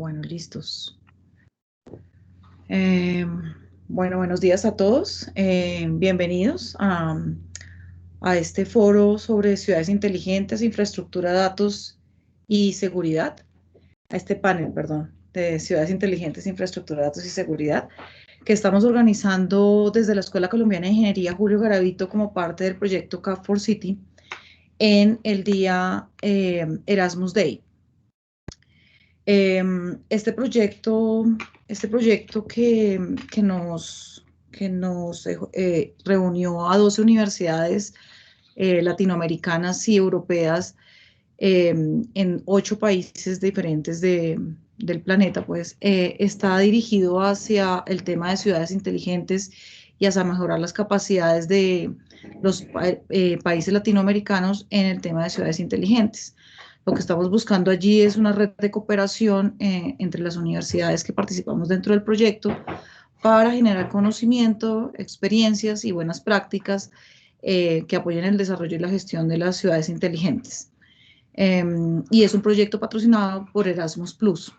Bueno, listos. Buenos días a todos. Bienvenidos a este foro sobre ciudades inteligentes, infraestructura, datos y seguridad. A este panel, perdón, de ciudades inteligentes, infraestructura, datos y seguridad, que estamos organizando desde la Escuela Colombiana de Ingeniería Julio Garavito como parte del proyecto CAP for City en el día Erasmus Day. Este proyecto que nos reunió a 12 universidades latinoamericanas y europeas en 8 países diferentes del planeta, pues está dirigido hacia el tema de ciudades inteligentes y hacia mejorar las capacidades de los países latinoamericanos en el tema de ciudades inteligentes. Lo que estamos buscando allí es una red de cooperación entre las universidades que participamos dentro del proyecto para generar conocimiento, experiencias y buenas prácticas que apoyen el desarrollo y la gestión de las ciudades inteligentes. Y es un proyecto patrocinado por Erasmus Plus.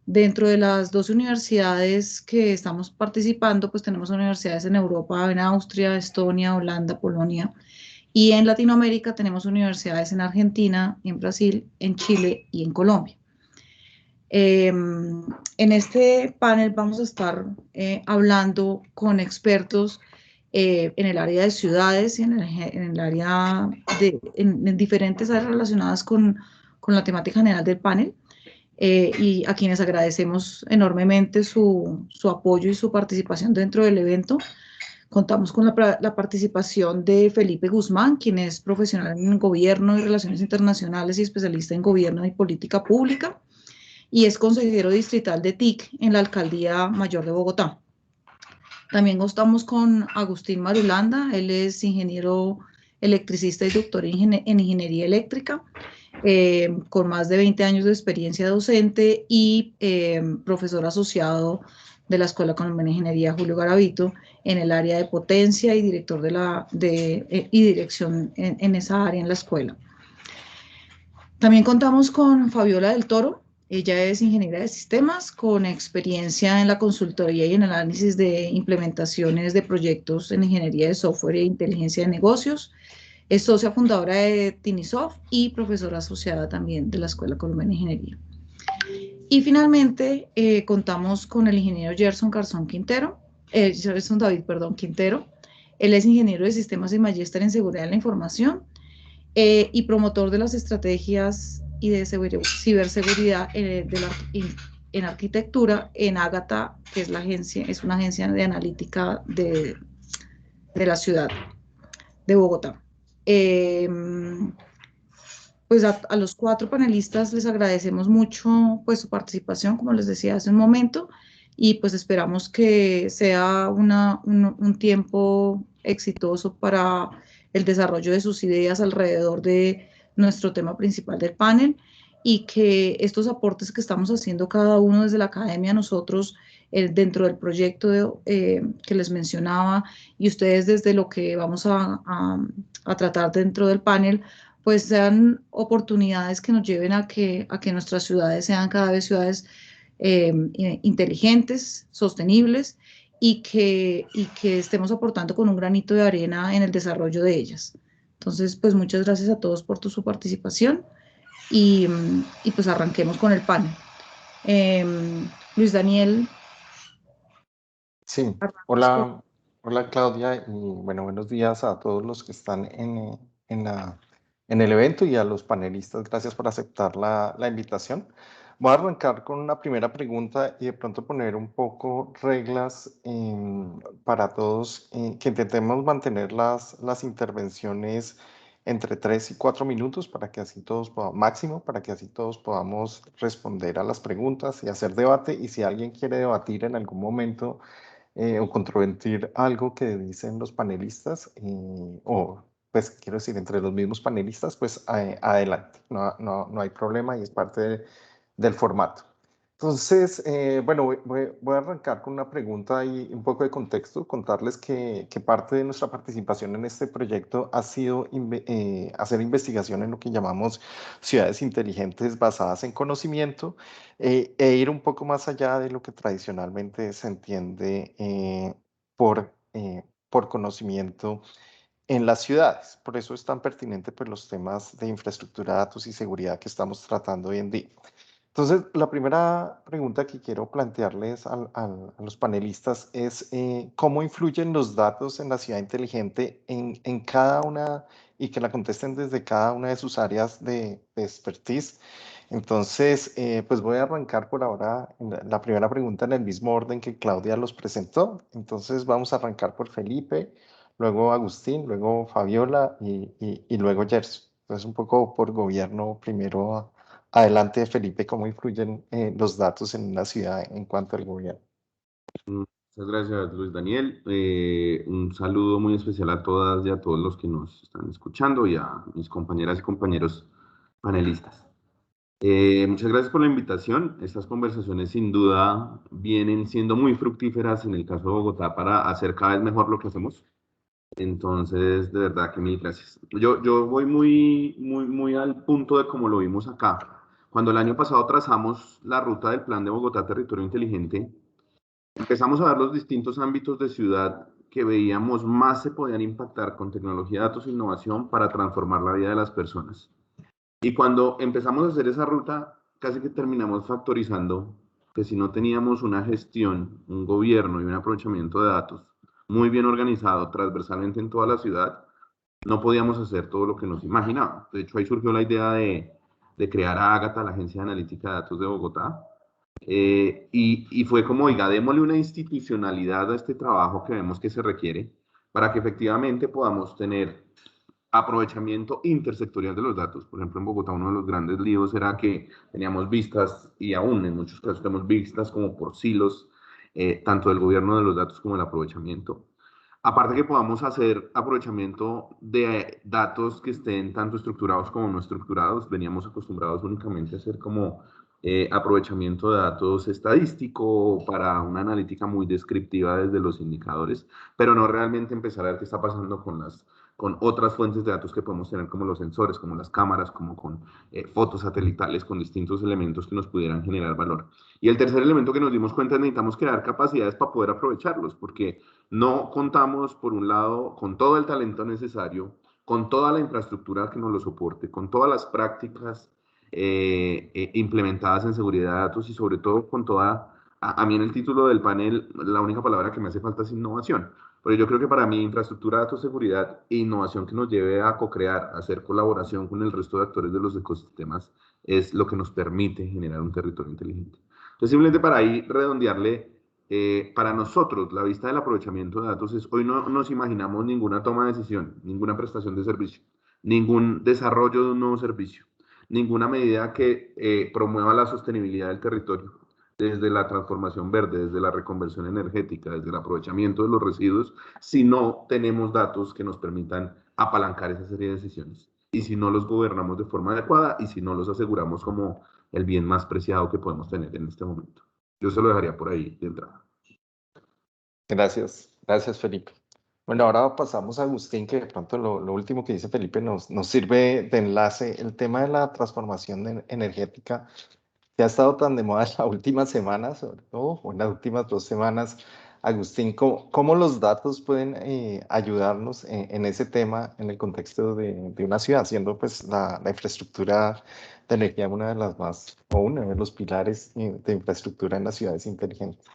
Dentro de las 12 universidades que estamos participando, pues tenemos universidades en Europa, en Austria, Estonia, Holanda, Polonia, y en Latinoamérica tenemos universidades en Argentina, en Brasil, en Chile y en Colombia. En este panel vamos a estar hablando con expertos en el área de ciudades y en el área en diferentes áreas relacionadas con la temática general del panel. Y a quienes agradecemos enormemente su apoyo y su participación dentro del evento. Contamos con la participación de Felipe Guzmán, quien es profesional en gobierno y relaciones internacionales y especialista en gobierno y política pública, y es consejero distrital de TIC en la Alcaldía Mayor de Bogotá. También contamos con Agustín Marulanda, él es ingeniero electricista y doctor en ingeniería eléctrica, con más de 20 años de experiencia docente y profesor asociado de la Escuela Colombiana de Ingeniería Julio Garavito en el área de potencia y director y dirección en esa área en la escuela. También contamos con Fabiola del Toro. Ella es ingeniera de sistemas con experiencia en la consultoría y en el análisis de implementaciones de proyectos en ingeniería de software e inteligencia de negocios. Es socia fundadora de Tinisoft y profesora asociada también de la Escuela Colombiana de Ingeniería. Y finalmente contamos con el ingeniero Gerson David Quintero. Él es ingeniero de sistemas y magíster en seguridad de la información y promotor de las estrategias y de ciberseguridad en arquitectura en Ágata, que es una agencia de analítica de la ciudad de Bogotá. Pues a los 4 panelistas les agradecemos mucho pues su participación, como les decía hace un momento, y pues esperamos que sea un tiempo exitoso para el desarrollo de sus ideas alrededor de nuestro tema principal del panel, y que estos aportes que estamos haciendo cada uno desde la academia, nosotros dentro del proyecto que les mencionaba, y ustedes desde lo que vamos a tratar dentro del panel, pues sean oportunidades que nos lleven a que nuestras ciudades sean cada vez ciudades inteligentes, sostenibles, y que estemos aportando con un granito de arena en el desarrollo de ellas. Entonces, pues muchas gracias a todos por su participación y pues arranquemos con el panel. Luis Daniel. Sí, hola Claudia, y bueno, buenos días a todos los que están en el evento y a los panelistas. Gracias por aceptar la invitación. Voy a arrancar con una primera pregunta y de pronto poner un poco reglas para todos, que intentemos mantener las intervenciones entre 3 y 4 minutos para que así todos máximo, para que así todos podamos responder a las preguntas y hacer debate. Y si alguien quiere debatir en algún momento o controvertir algo que dicen los panelistas, o pues quiero decir, entre los mismos panelistas, pues adelante, no hay problema y es parte del formato. Entonces, bueno, voy a arrancar con una pregunta y un poco de contexto, contarles que parte de nuestra participación en este proyecto ha sido hacer investigación en lo que llamamos ciudades inteligentes basadas en conocimiento, e ir un poco más allá de lo que tradicionalmente se entiende por conocimiento en las ciudades. Por eso es tan pertinente pues, los temas de infraestructura, datos y seguridad que estamos tratando hoy en día. Entonces, la primera pregunta que quiero plantearles a los panelistas es cómo influyen los datos en la ciudad inteligente en cada una y que la contesten desde cada una de sus áreas de expertise. Entonces, pues voy a arrancar por ahora la primera pregunta en el mismo orden que Claudia los presentó. Entonces, vamos a arrancar por Felipe, luego Agustín, luego Fabiola y luego Gerson. Entonces, un poco por gobierno, primero. Adelante, Felipe, ¿cómo influyen los datos en una ciudad en cuanto al gobierno? Muchas gracias, Luis Daniel. Un saludo muy especial a todas y a todos los que nos están escuchando y a mis compañeras y compañeros panelistas. Muchas gracias por la invitación. Estas conversaciones sin duda vienen siendo muy fructíferas en el caso de Bogotá para hacer cada vez mejor lo que hacemos. Entonces, de verdad que mil gracias. Yo voy muy al punto de cómo lo vimos acá. Cuando el año pasado trazamos la ruta del Plan de Bogotá Territorio Inteligente, empezamos a ver los distintos ámbitos de ciudad que veíamos más se podían impactar con tecnología, datos e innovación para transformar la vida de las personas. Y cuando empezamos a hacer esa ruta, casi que terminamos factorizando que si no teníamos una gestión, un gobierno y un aprovechamiento de datos muy bien organizado transversalmente en toda la ciudad, no podíamos hacer todo lo que nos imaginábamos. De hecho, ahí surgió la idea de crear a Ágata, la Agencia de Analítica de Datos de Bogotá, y fue como, oiga, démosle una institucionalidad a este trabajo que vemos que se requiere para que efectivamente podamos tener aprovechamiento intersectorial de los datos. Por ejemplo, en Bogotá uno de los grandes líos era que teníamos vistas, y aún en muchos casos tenemos vistas como por silos, tanto del gobierno de los datos como del aprovechamiento. Aparte que podamos hacer aprovechamiento de datos que estén tanto estructurados como no estructurados, veníamos acostumbrados únicamente a hacer como aprovechamiento de datos estadístico para una analítica muy descriptiva desde los indicadores, pero no realmente empezar a ver qué está pasando con otras fuentes de datos que podemos tener como los sensores, como las cámaras, como con fotos satelitales, con distintos elementos que nos pudieran generar valor. Y el tercer elemento que nos dimos cuenta es que necesitamos crear capacidades para poder aprovecharlos, porque no contamos, por un lado, con todo el talento necesario, con toda la infraestructura que nos lo soporte, con todas las prácticas implementadas en seguridad de datos y sobre todo con toda, a mí en el título del panel, la única palabra que me hace falta es innovación. Pero yo creo que para mí infraestructura, datos, seguridad e innovación que nos lleve a co-crear, a hacer colaboración con el resto de actores de los ecosistemas, es lo que nos permite generar un territorio inteligente. Entonces, simplemente para ahí redondearle, para nosotros, la vista del aprovechamiento de datos es, hoy no nos imaginamos ninguna toma de decisión, ninguna prestación de servicio, ningún desarrollo de un nuevo servicio, ninguna medida que promueva la sostenibilidad del territorio, desde la transformación verde, desde la reconversión energética, desde el aprovechamiento de los residuos, si no tenemos datos que nos permitan apalancar esa serie de decisiones. Y si no los gobernamos de forma adecuada y si no los aseguramos como el bien más preciado que podemos tener en este momento. Yo se lo dejaría por ahí de entrada. Gracias Felipe. Bueno, ahora pasamos a Agustín, que de pronto lo último que dice Felipe nos sirve de enlace. El tema de la transformación energética que ha estado tan de moda en las últimas semanas, sobre todo, o en las últimas 2 semanas. Agustín, ¿cómo los datos pueden ayudarnos en ese tema en el contexto de una ciudad, siendo pues la infraestructura de energía una de las más, o uno de los pilares de infraestructura en las ciudades inteligentes?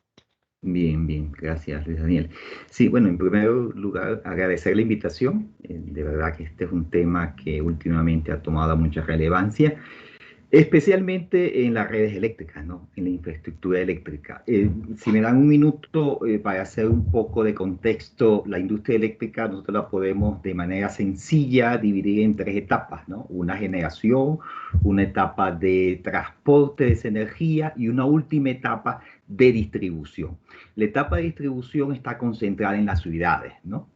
Bien, gracias Luis Daniel. Sí, bueno, en primer lugar, agradecer la invitación. De verdad que este es un tema que últimamente ha tomado mucha relevancia, especialmente en las redes eléctricas, ¿no? En la infraestructura eléctrica. Si me dan un minuto para hacer un poco de contexto, la industria eléctrica nosotros la podemos de manera sencilla dividir en 3 etapas, ¿no? Una generación, una etapa de transporte de esa energía y una última etapa de distribución. La etapa de distribución está concentrada en las ciudades, ¿no?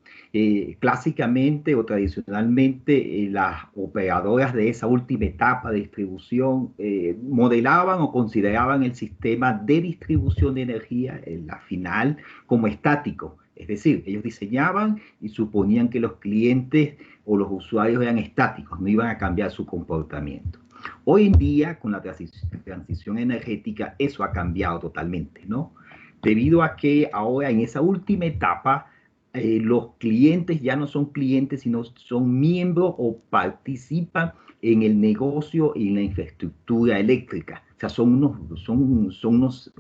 Clásicamente o tradicionalmente, las operadoras de esa última etapa de distribución modelaban o consideraban el sistema de distribución de energía, en la final, como estático. Es decir, ellos diseñaban y suponían que los clientes o los usuarios eran estáticos, no iban a cambiar su comportamiento. Hoy en día, con la transición energética, eso ha cambiado totalmente, ¿no? Debido a que ahora en esa última etapa, los clientes ya no son clientes, sino son miembros o participan en el negocio y en la infraestructura eléctrica. O sea, son unos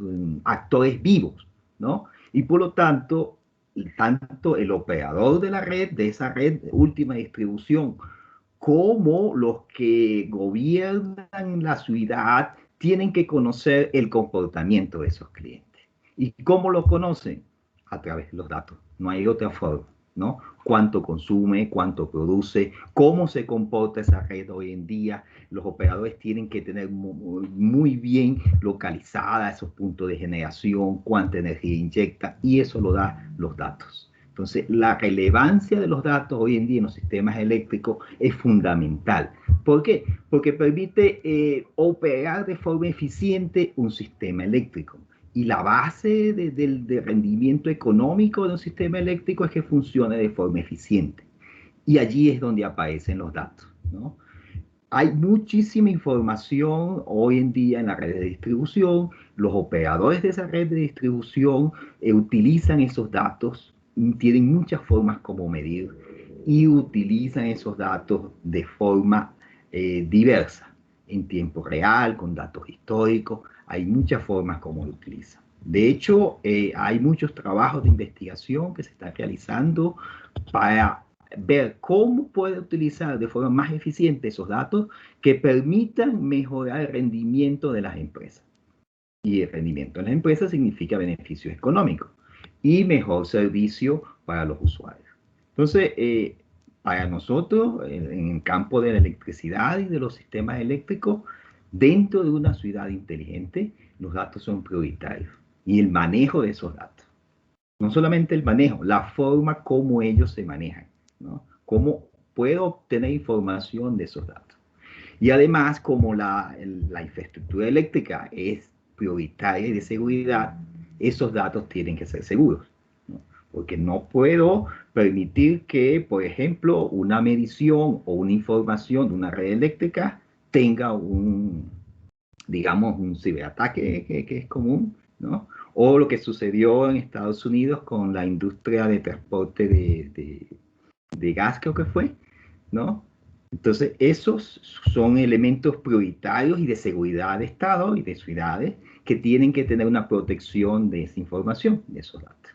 actores vivos, ¿no? Y por lo tanto el operador de la red, de esa red de última distribución, como los que gobiernan la ciudad, tienen que conocer el comportamiento de esos clientes. ¿Y cómo lo conocen? A través de los datos. No hay otra forma, ¿no? Cuánto consume, cuánto produce, cómo se comporta esa red hoy en día. Los operadores tienen que tener muy bien localizada esos puntos de generación, cuánta energía inyecta, y eso lo da los datos. Entonces, la relevancia de los datos hoy en día en los sistemas eléctricos es fundamental. ¿Por qué? Porque permite operar de forma eficiente un sistema eléctrico. Y la base de rendimiento económico de un sistema eléctrico es que funcione de forma eficiente. Y allí es donde aparecen los datos, ¿no? Hay muchísima información hoy en día en la red de distribución. Los operadores de esa red de distribución utilizan esos datos, tienen muchas formas como medir y utilizan esos datos de forma diversa, en tiempo real, con datos históricos. Hay muchas formas como lo utilizan. De hecho, hay muchos trabajos de investigación que se están realizando para ver cómo puede utilizar de forma más eficiente esos datos que permitan mejorar el rendimiento de las empresas. Y el rendimiento de las empresas significa beneficios económicos y mejor servicio para los usuarios. Entonces, para nosotros, en el campo de la electricidad y de los sistemas eléctricos, dentro de una ciudad inteligente, los datos son prioritarios y el manejo de esos datos. No solamente el manejo, la forma como ellos se manejan, ¿no? Cómo puedo obtener información de esos datos. Y además, como la infraestructura eléctrica es prioritaria y de seguridad, esos datos tienen que ser seguros, ¿no? Porque no puedo permitir que, por ejemplo, una medición o una información de una red eléctrica tenga digamos, un ciberataque que es común, ¿no? O lo que sucedió en Estados Unidos con la industria de transporte de gas, creo que fue, ¿no? Entonces, esos son elementos prioritarios y de seguridad de Estado y de ciudades que tienen que tener una protección de esa información, de esos datos.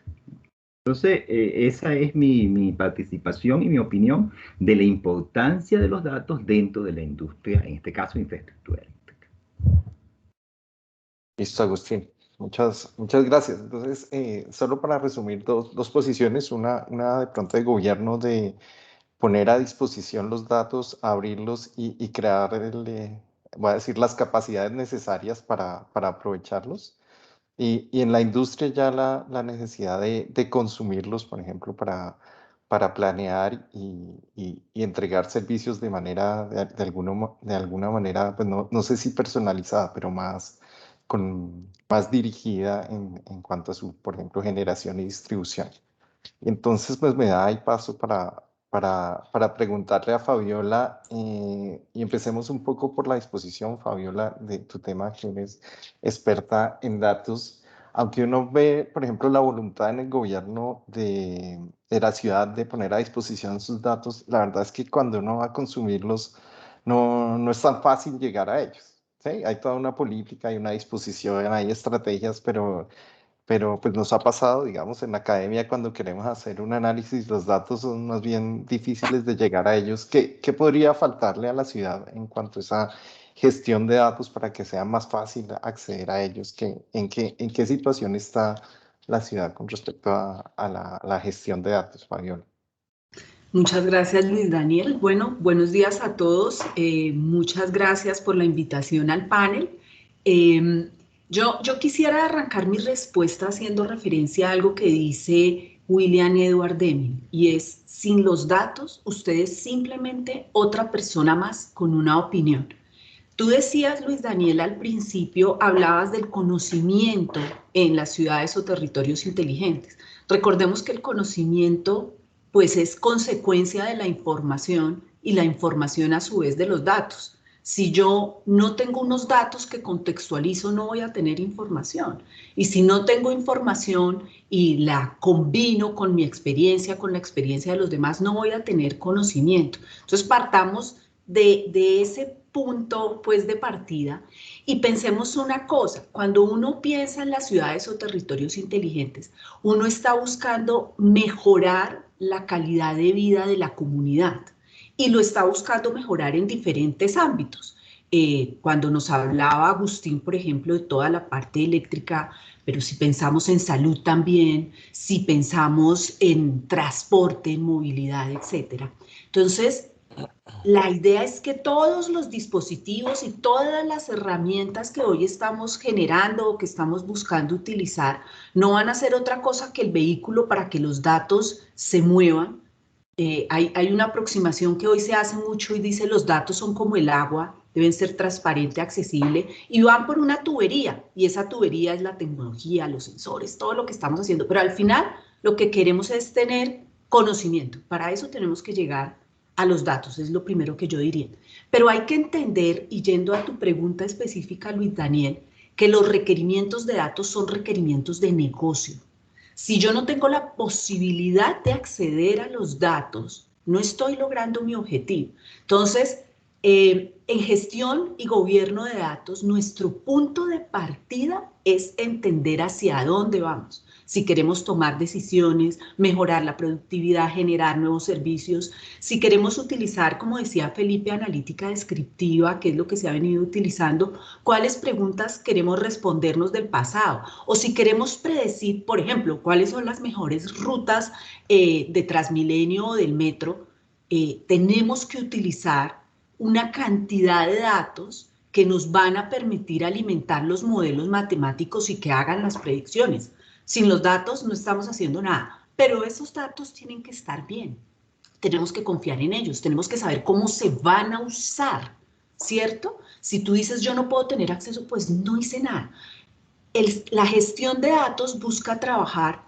Entonces, esa es mi participación y mi opinión de la importancia de los datos dentro de la industria, en este caso, infraestructura eléctrica. Listo, Agustín. Muchas gracias. Entonces, solo para resumir dos posiciones, una de pronto de gobierno de poner a disposición los datos, abrirlos y crear, voy a decir, las capacidades necesarias para aprovecharlos. Y en la industria ya la necesidad de consumirlos, por ejemplo, para planear y entregar servicios de manera, de alguna manera, pues no sé si personalizada, pero más dirigida en cuanto a su, por ejemplo, generación y distribución. Entonces, pues me da ahí paso para preguntarle a Fabiola, y empecemos un poco por la disposición, Fabiola, de tu tema, que eres experta en datos. Aunque uno ve, por ejemplo, la voluntad en el gobierno de la ciudad de poner a disposición sus datos, la verdad es que cuando uno va a consumirlos, no es tan fácil llegar a ellos, ¿sí? Hay toda una política, hay una disposición, hay estrategias, pero pues nos ha pasado, digamos, en la academia cuando queremos hacer un análisis, los datos son más bien difíciles de llegar a ellos. ¿Qué podría faltarle a la ciudad en cuanto a esa gestión de datos para que sea más fácil acceder a ellos? ¿En qué situación está la ciudad con respecto a la gestión de datos, Fabiola? Muchas gracias, Luis Daniel. Bueno, buenos días a todos. Muchas gracias por la invitación al panel. Yo quisiera arrancar mi respuesta haciendo referencia a algo que dice William Edward Deming, y es: sin los datos, usted es simplemente otra persona más con una opinión. Tú decías, Luis Daniel, al principio, hablabas del conocimiento en las ciudades o territorios inteligentes. Recordemos que el conocimiento, pues, es consecuencia de la información, y la información a su vez de los datos. Si yo no tengo unos datos que contextualizo, no voy a tener información. Y si no tengo información y la combino con mi experiencia, con la experiencia de los demás, no voy a tener conocimiento. Entonces partamos de ese punto, pues, de partida, y pensemos una cosa: cuando uno piensa en las ciudades o territorios inteligentes, uno está buscando mejorar la calidad de vida de la comunidad, y lo está buscando mejorar en diferentes ámbitos. Cuando nos hablaba Agustín, por ejemplo, de toda la parte eléctrica, pero si pensamos en salud también, si pensamos en transporte, en movilidad, etcétera. Entonces, la idea es que todos los dispositivos y todas las herramientas que hoy estamos generando o que estamos buscando utilizar no van a ser otra cosa que el vehículo para que los datos se muevan. Hay una aproximación que hoy se hace mucho y dice: los datos son como el agua, deben ser transparente, accesible, y van por una tubería, y esa tubería es la tecnología, los sensores, todo lo que estamos haciendo, pero al final lo que queremos es tener conocimiento. Para eso tenemos que llegar a los datos, es lo primero que yo diría. Pero hay que entender, y yendo a tu pregunta específica, Luis Daniel, que los requerimientos de datos son requerimientos de negocio. Si yo no tengo la posibilidad de acceder a los datos, no estoy logrando mi objetivo. Entonces, en gestión y gobierno de datos, nuestro punto de partida es entender hacia dónde vamos. Si queremos tomar decisiones, mejorar la productividad, generar nuevos servicios, si queremos utilizar, como decía Felipe, analítica descriptiva, que es lo que se ha venido utilizando, cuáles preguntas queremos respondernos del pasado, o si queremos predecir, por ejemplo, cuáles son las mejores rutas de Transmilenio o del metro, tenemos que utilizar una cantidad de datos que nos van a permitir alimentar los modelos matemáticos y que hagan las predicciones. Sin los datos no estamos haciendo nada, pero esos datos tienen que estar bien. Tenemos que confiar en ellos, tenemos que saber cómo se van a usar, ¿cierto? Si tú dices: yo no puedo tener acceso, pues no hice nada. La gestión de datos busca trabajar,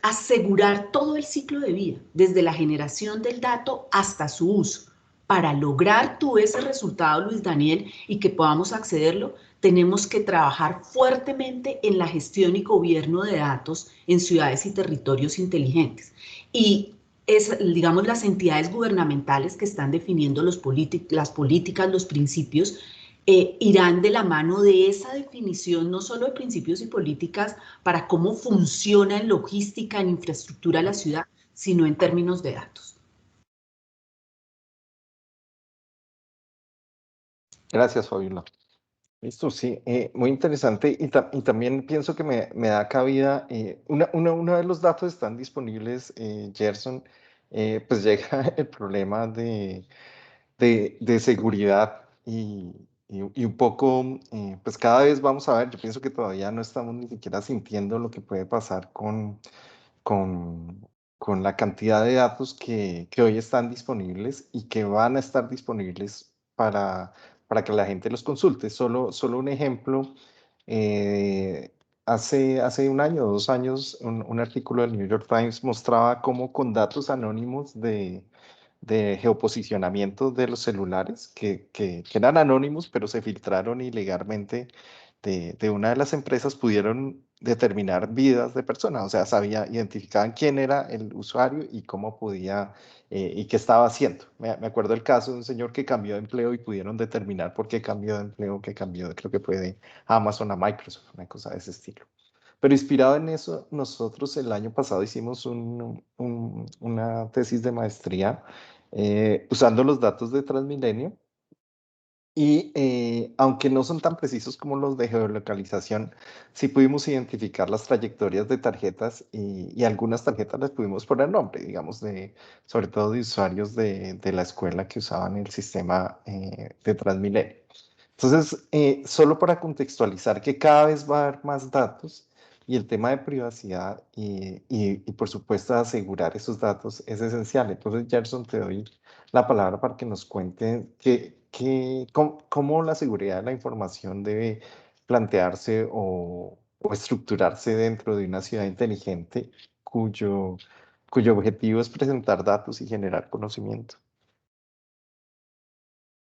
asegurar todo el ciclo de vida, desde la generación del dato hasta su uso. Para lograr tú ese resultado, Luis Daniel, y que podamos accederlo, tenemos que trabajar fuertemente en la gestión y gobierno de datos en ciudades y territorios inteligentes. Y es, digamos, las entidades gubernamentales que están definiendo las políticas, los principios, irán de la mano de esa definición, no solo de principios y políticas para cómo funciona en logística, en infraestructura la ciudad, sino en términos de datos. Gracias, Fabiola. Listo, sí, muy interesante, y también pienso que me da cabida, uno de los datos están disponibles, Gerson, pues llega el problema de seguridad, y un poco, pues cada vez vamos a ver. Yo pienso que todavía no estamos ni siquiera sintiendo lo que puede pasar con, con la cantidad de datos que hoy están disponibles y que van a estar disponibles para que la gente los consulte. Solo un ejemplo, hace un año o 2 años, un artículo del New York Times mostraba cómo con datos anónimos de geoposicionamiento de los celulares, que eran anónimos, pero se filtraron ilegalmente de una de las empresas, pudieron determinar vidas de personas. O sea, identificaban quién era el usuario y cómo podía, y qué estaba haciendo. Me acuerdo el caso de un señor que cambió de empleo y pudieron determinar por qué cambió de empleo, creo que fue de Amazon a Microsoft, una cosa de ese estilo. Pero inspirado en eso, nosotros el año pasado hicimos una tesis de maestría, usando los datos de Transmilenio, y aunque no son tan precisos como los de geolocalización, sí pudimos identificar las trayectorias de tarjetas, y algunas tarjetas les pudimos poner nombre, digamos, sobre todo de usuarios de la escuela que usaban el sistema de Transmilenio. Entonces, solo para contextualizar que cada vez va a haber más datos, Y el tema de privacidad y por supuesto asegurar esos datos es esencial. Entonces, Gerson, te doy la palabra para que nos cuente cómo la seguridad de la información debe plantearse o estructurarse dentro de una ciudad inteligente cuyo objetivo es presentar datos y generar conocimiento.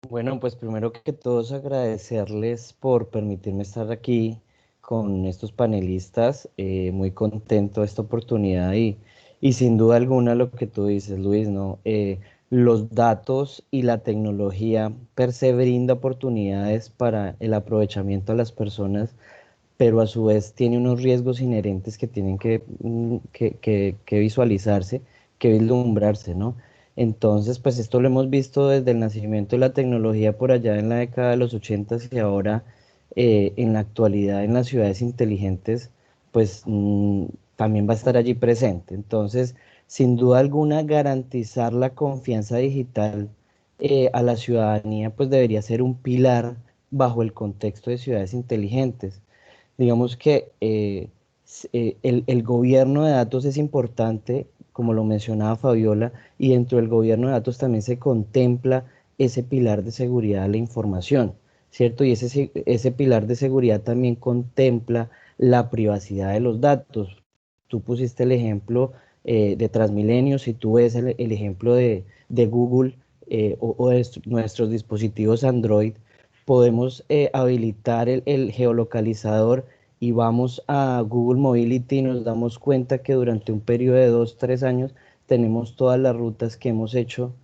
Bueno, pues primero que todo es agradecerles por permitirme estar aquí con estos panelistas, muy contento de esta oportunidad y sin duda alguna lo que tú dices, Luis, ¿no? Los datos y la tecnología per se brinda oportunidades para el aprovechamiento de las personas, pero a su vez tiene unos riesgos inherentes que tienen que visualizarse, que vislumbrarse, ¿no? Entonces, pues esto lo hemos visto desde el nacimiento de la tecnología por allá en la década de los 80 y ahora en la actualidad en las ciudades inteligentes, pues también va a estar allí presente. Entonces, sin duda alguna, garantizar la confianza digital a la ciudadanía, pues debería ser un pilar bajo el contexto de ciudades inteligentes. Digamos que el gobierno de datos es importante, como lo mencionaba Fabiola, y dentro del gobierno de datos también se contempla ese pilar de seguridad de la información, ¿cierto? Y ese pilar de seguridad también contempla la privacidad de los datos. Tú pusiste el ejemplo de Transmilenio, si tú ves el ejemplo de Google o de nuestros dispositivos Android, podemos habilitar el geolocalizador y vamos a Google Mobility y nos damos cuenta que durante un periodo de 2-3 años tenemos todas las rutas que hemos hecho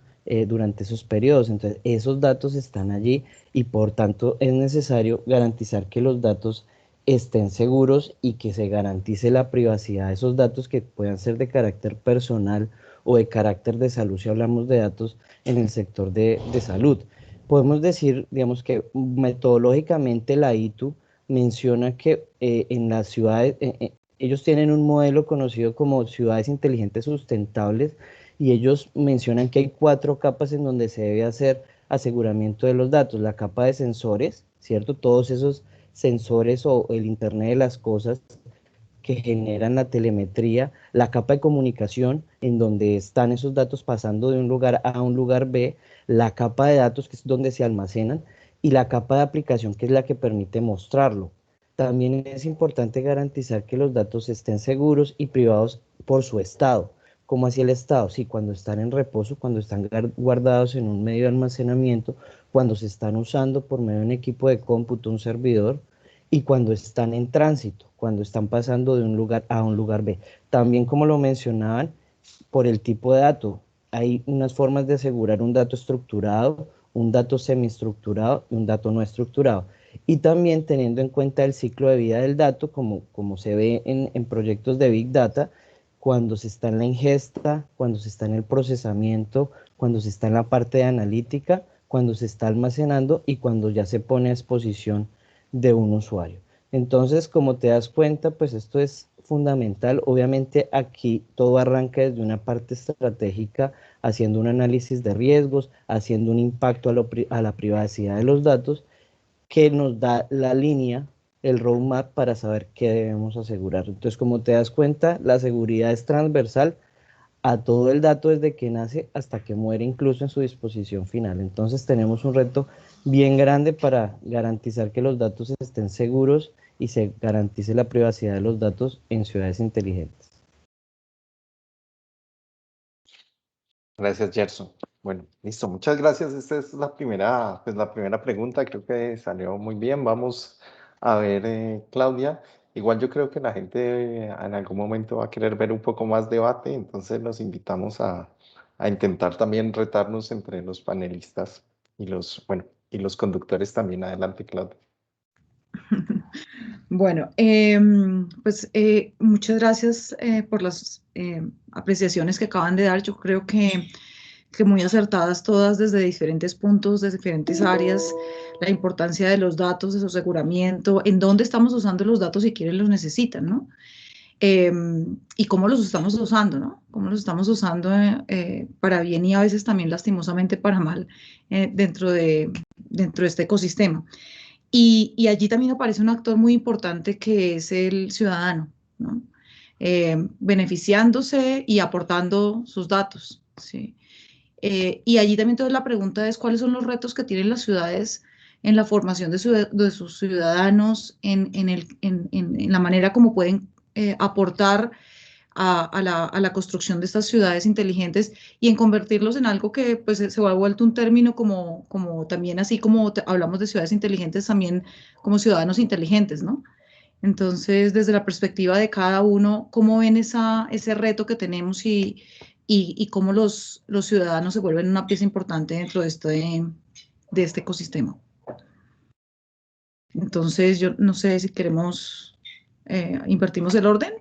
durante esos periodos. Entonces, esos datos están allí y por tanto es necesario garantizar que los datos estén seguros y que se garantice la privacidad de esos datos que puedan ser de carácter personal o de carácter de salud si hablamos de datos en el sector de salud. Podemos decir, digamos que metodológicamente la ITU menciona que en las ciudades, ellos tienen un modelo conocido como ciudades inteligentes sustentables y ellos mencionan que hay 4 capas en donde se debe hacer aseguramiento de los datos. La capa de sensores, ¿cierto? Todos esos sensores o el Internet de las cosas que generan la telemetría, la capa de comunicación en donde están esos datos pasando de un lugar A a un lugar B, la capa de datos que es donde se almacenan y la capa de aplicación que es la que permite mostrarlo. También es importante garantizar que los datos estén seguros y privados por su estado. ¿Cómo así el estado? Sí, cuando están en reposo, cuando están guardados en un medio de almacenamiento, cuando se están usando por medio de un equipo de cómputo, un servidor, y cuando están en tránsito, cuando están pasando de un lugar A a un lugar B. También, como lo mencionaban, por el tipo de dato, hay unas formas de asegurar un dato estructurado, un dato semiestructurado y un dato no estructurado. Y también teniendo en cuenta el ciclo de vida del dato, como se ve en proyectos de Big Data, cuando se está en la ingesta, cuando se está en el procesamiento, cuando se está en la parte de analítica, cuando se está almacenando y cuando ya se pone a exposición de un usuario. Entonces, como te das cuenta, pues esto es fundamental. Obviamente aquí todo arranca desde una parte estratégica, haciendo un análisis de riesgos, haciendo un impacto a la privacidad de los datos, que nos da la línea, el roadmap para saber qué debemos asegurar. Entonces, como te das cuenta, la seguridad es transversal a todo el dato desde que nace hasta que muere, incluso en su disposición final. Entonces tenemos un reto bien grande para garantizar que los datos estén seguros y se garantice la privacidad de los datos en ciudades inteligentes. Gracias, Gerson. Bueno, listo, muchas gracias. Esta es la primera pregunta, creo que salió muy bien. Vamos a ver, Claudia. Igual yo creo que la gente en algún momento va a querer ver un poco más debate, entonces los invitamos a intentar también retarnos entre los panelistas y los conductores también. Adelante, Claudia. Bueno, pues muchas gracias por las apreciaciones que acaban de dar. Yo creo que muy acertadas todas desde diferentes puntos, desde diferentes áreas, la importancia de los datos, de su aseguramiento, en dónde estamos usando los datos y quiénes los necesitan, ¿no? Y cómo los estamos usando, ¿no? Cómo los estamos usando para bien y a veces también lastimosamente para mal dentro de este ecosistema. Y allí también aparece un actor muy importante que es el ciudadano, ¿no? Beneficiándose y aportando sus datos, ¿sí? Y allí también entonces la pregunta es cuáles son los retos que tienen las ciudades en la formación de sus ciudadanos, en la manera como pueden aportar a la construcción de estas ciudades inteligentes y en convertirlos en algo que pues se ha vuelto un término como también así como hablamos de ciudades inteligentes, también como ciudadanos inteligentes, ¿no? Entonces, desde la perspectiva de cada uno, ¿cómo ven ese reto que tenemos y cómo los ciudadanos se vuelven una pieza importante dentro de este ecosistema? Entonces, yo no sé si queremos, invertimos el orden.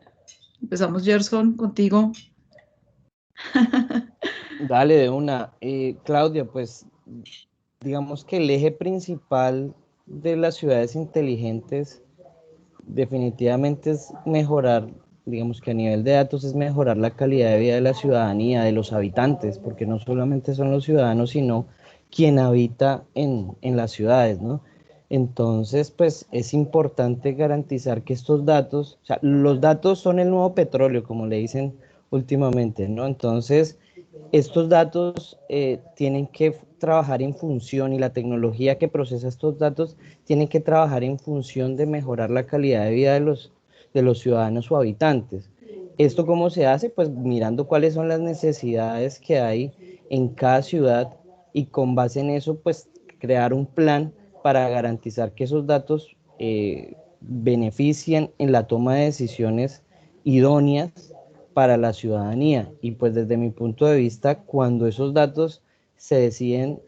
Empezamos, Gerson, contigo. Dale de una. Claudia, pues digamos que el eje principal de las ciudades inteligentes definitivamente es mejorar, digamos que a nivel de datos es mejorar la calidad de vida de la ciudadanía, de los habitantes, porque no solamente son los ciudadanos, sino quien habita en las ciudades, ¿no? Entonces, pues es importante garantizar que estos datos, o sea, los datos son el nuevo petróleo, como le dicen últimamente, ¿no? Entonces, estos datos tienen que trabajar en función y la tecnología que procesa estos datos tiene que trabajar en función de mejorar la calidad de vida de los ciudadanos o habitantes. ¿Esto cómo se hace? Pues mirando cuáles son las necesidades que hay en cada ciudad y con base en eso, pues crear un plan para garantizar que esos datos beneficien en la toma de decisiones idóneas para la ciudadanía. Y pues desde mi punto de vista, cuando esos datos se deciden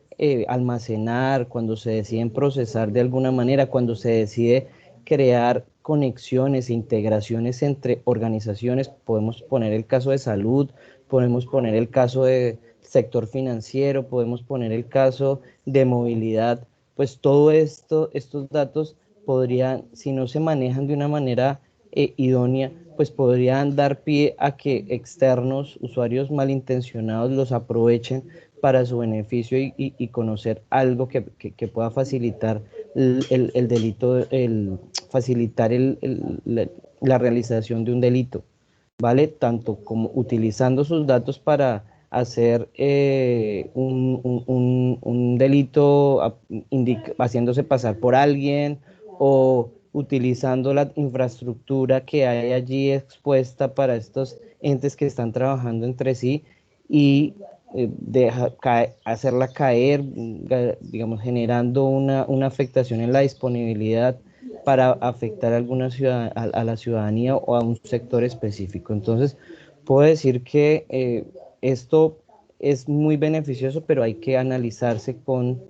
almacenar, cuando se deciden procesar de alguna manera, cuando se decide crear conexiones e integraciones entre organizaciones, podemos poner el caso de salud, podemos poner el caso de sector financiero, podemos poner el caso de movilidad, pues todo esto, estos datos podrían, si no se manejan de una manera idónea, pues podrían dar pie a que externos, usuarios malintencionados los aprovechen para su beneficio y conocer algo que pueda facilitar el delito, facilitar la realización de un delito, ¿vale? Tanto como utilizando sus datos para hacer un delito haciéndose pasar por alguien o utilizando la infraestructura que hay allí expuesta para estos entes que están trabajando entre sí y hacerla caer, digamos, generando una afectación en la disponibilidad para afectar a alguna a la ciudadanía o a un sector específico. Entonces, puedo decir que esto es muy beneficioso, pero hay que analizarse con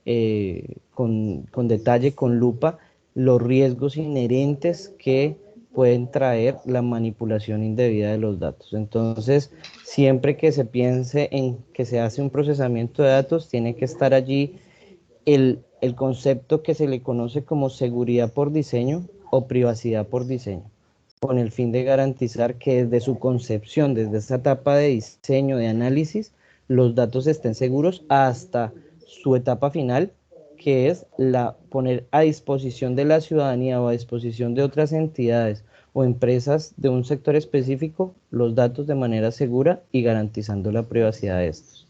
detalle, con lupa, los riesgos inherentes que pueden traer la manipulación indebida de los datos. Entonces, siempre que se piense en que se hace un procesamiento de datos, tiene que estar allí el concepto que se le conoce como seguridad por diseño o privacidad por diseño, con el fin de garantizar que desde su concepción, desde esa etapa de diseño, de análisis, los datos estén seguros hasta su etapa final, que es poner a disposición de la ciudadanía o a disposición de otras entidades o empresas de un sector específico los datos de manera segura y garantizando la privacidad de estos.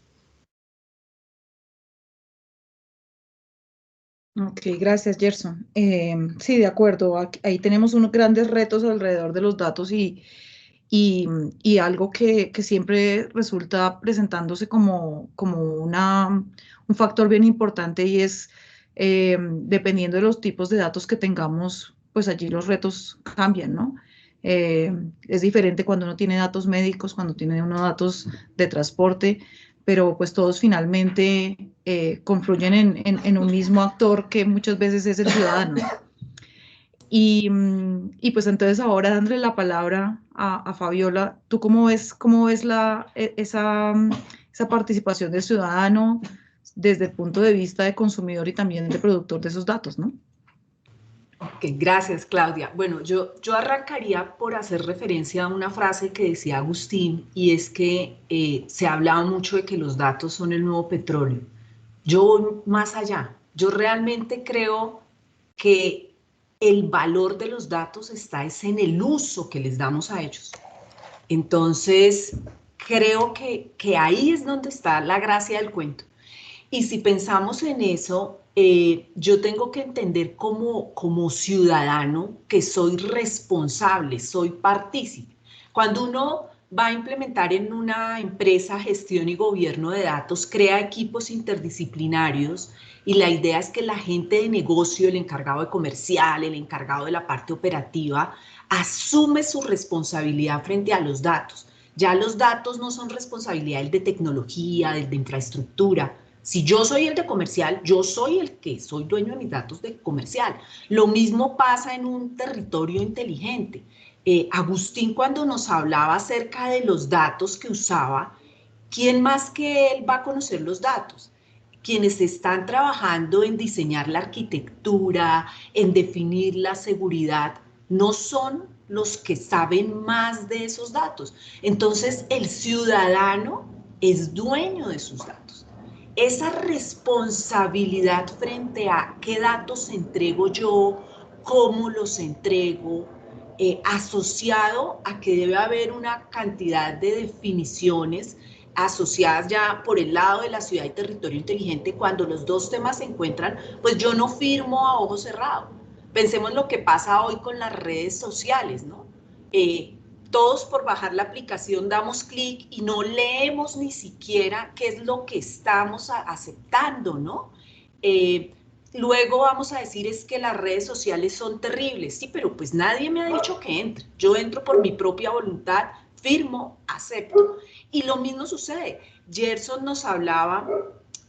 Ok, gracias, Gerson. Sí, de acuerdo. Ahí tenemos unos grandes retos alrededor de los datos y algo que siempre resulta presentándose como un factor bien importante y es, dependiendo de los tipos de datos que tengamos, pues allí los retos cambian, ¿no? Es diferente cuando uno tiene datos médicos, cuando tiene uno datos de transporte, pero pues todos finalmente confluyen en un mismo actor que muchas veces es el ciudadano. Y pues entonces ahora dándole la palabra a Fabiola, ¿tú cómo ves esa participación del ciudadano desde el punto de vista de consumidor y también de productor de esos datos, ¿no? Ok, gracias, Claudia. Bueno, yo arrancaría por hacer referencia a una frase que decía Agustín, y es que se ha hablado mucho de que los datos son el nuevo petróleo. Yo voy más allá. Yo realmente creo que el valor de los datos está es en el uso que les damos a ellos. Entonces, creo que ahí es donde está la gracia del cuento. Y si pensamos en eso, yo tengo que entender como ciudadano que soy responsable, soy partícipe. Cuando uno va a implementar en una empresa gestión y gobierno de datos, crea equipos interdisciplinarios y la idea es que la gente de negocio, el encargado de comercial, el encargado de la parte operativa, asume su responsabilidad frente a los datos. Ya los datos no son responsabilidad del de tecnología, del de infraestructura. Si yo soy el de comercial, yo soy el que soy dueño de mis datos de comercial. Lo mismo pasa en un territorio inteligente. Agustín, cuando nos hablaba acerca de los datos que usaba, ¿quién más que él va a conocer los datos? Quienes están trabajando en diseñar la arquitectura, en definir la seguridad, no son los que saben más de esos datos. Entonces, el ciudadano es dueño de sus datos. Esa responsabilidad frente a qué datos entrego yo, cómo los entrego, asociado a que debe haber una cantidad de definiciones asociadas ya por el lado de la ciudad y territorio inteligente. Cuando los dos temas se encuentran, pues yo no firmo a ojo cerrado. Pensemos lo que pasa hoy con las redes sociales, ¿no? Todos por bajar la aplicación damos clic y no leemos ni siquiera qué es lo que estamos aceptando, ¿no? Luego vamos a decir es que las redes sociales son terribles. Sí, pero pues nadie me ha dicho que entre. Yo entro por mi propia voluntad, firmo, acepto. Y lo mismo sucede. Gerson nos hablaba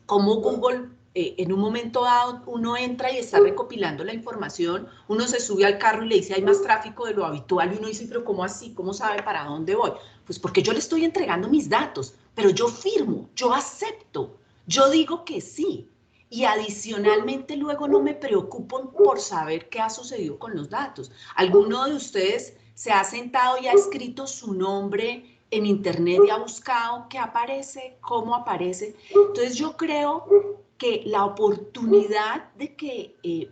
cómo Google, en un momento dado, uno entra y está recopilando la información, uno se sube al carro y le dice hay más tráfico de lo habitual y uno dice, pero ¿cómo así? ¿Cómo sabe para dónde voy? Pues porque yo le estoy entregando mis datos, pero yo firmo, yo acepto, yo digo que sí. Y adicionalmente luego no me preocupo por saber qué ha sucedido con los datos. ¿Alguno de ustedes se ha sentado y ha escrito su nombre en internet y ha buscado qué aparece, cómo aparece? Entonces yo creo que la oportunidad de que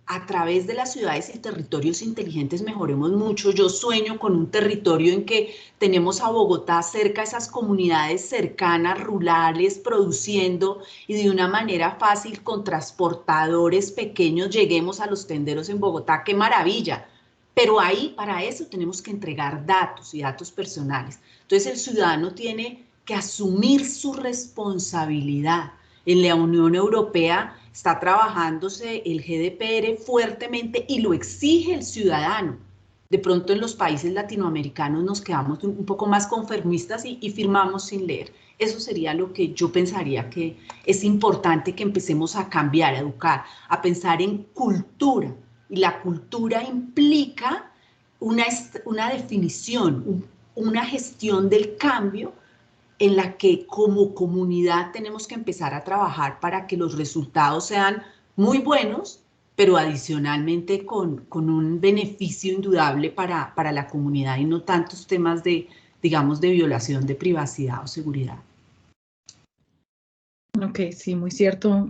a través de las ciudades y territorios inteligentes mejoremos mucho. Yo sueño con un territorio en que tenemos a Bogotá cerca, esas comunidades cercanas, rurales, produciendo y de una manera fácil con transportadores pequeños lleguemos a los tenderos en Bogotá. ¡Qué maravilla! Pero ahí, para eso, tenemos que entregar datos y datos personales. Entonces, el ciudadano tiene que asumir su responsabilidad. En la Unión Europea está trabajándose el GDPR fuertemente y lo exige el ciudadano. De pronto en los países latinoamericanos nos quedamos un poco más conformistas y firmamos sin leer. Eso sería lo que yo pensaría que es importante que empecemos a cambiar, a educar, a pensar en cultura. Y la cultura implica una definición, una gestión del cambio en la que como comunidad tenemos que empezar a trabajar para que los resultados sean muy buenos, pero adicionalmente con un beneficio indudable para la comunidad y no tantos temas de, digamos, de violación de privacidad o seguridad. Ok, sí, muy cierto,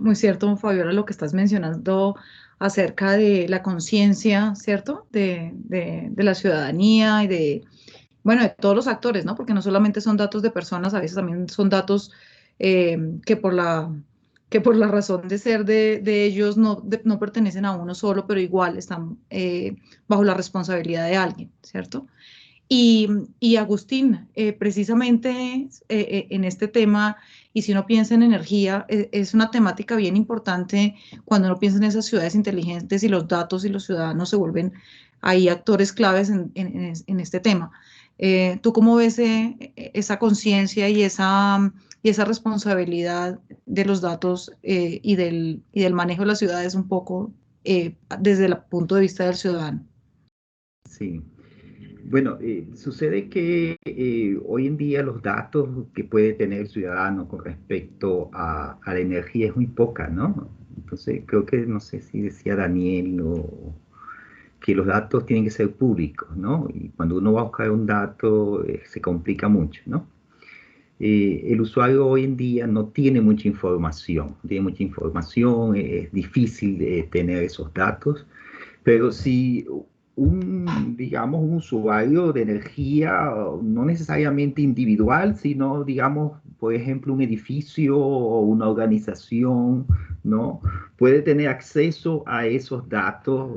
Fabiola, lo que estás mencionando acerca de la conciencia, ¿cierto? De la ciudadanía y de, bueno, de todos los actores, ¿no? Porque no solamente son datos de personas, a veces también son datos que por la razón de ser de ellos no pertenecen a uno solo, pero igual están bajo la responsabilidad de alguien, ¿cierto? Y Agustín, precisamente en este tema, y si uno piensa en energía, es una temática bien importante cuando uno piensa en esas ciudades inteligentes y los datos y los ciudadanos se vuelven ahí actores claves en este tema. ¿Tú cómo ves esa conciencia y esa responsabilidad de los datos y del manejo de las ciudades un poco desde el punto de vista del ciudadano? Sí. Bueno, sucede que hoy en día los datos que puede tener el ciudadano con respecto a la energía es muy poca, ¿no? Entonces creo que, no sé si decía Daniel que los datos tienen que ser públicos, ¿no? Y cuando uno va a buscar un dato se complica mucho, ¿no? El usuario hoy en día no tiene mucha información, es difícil tener esos datos. Pero si digamos, un usuario de energía, no necesariamente individual, sino, digamos, por ejemplo, un edificio o una organización, ¿no? Puede tener acceso a esos datos,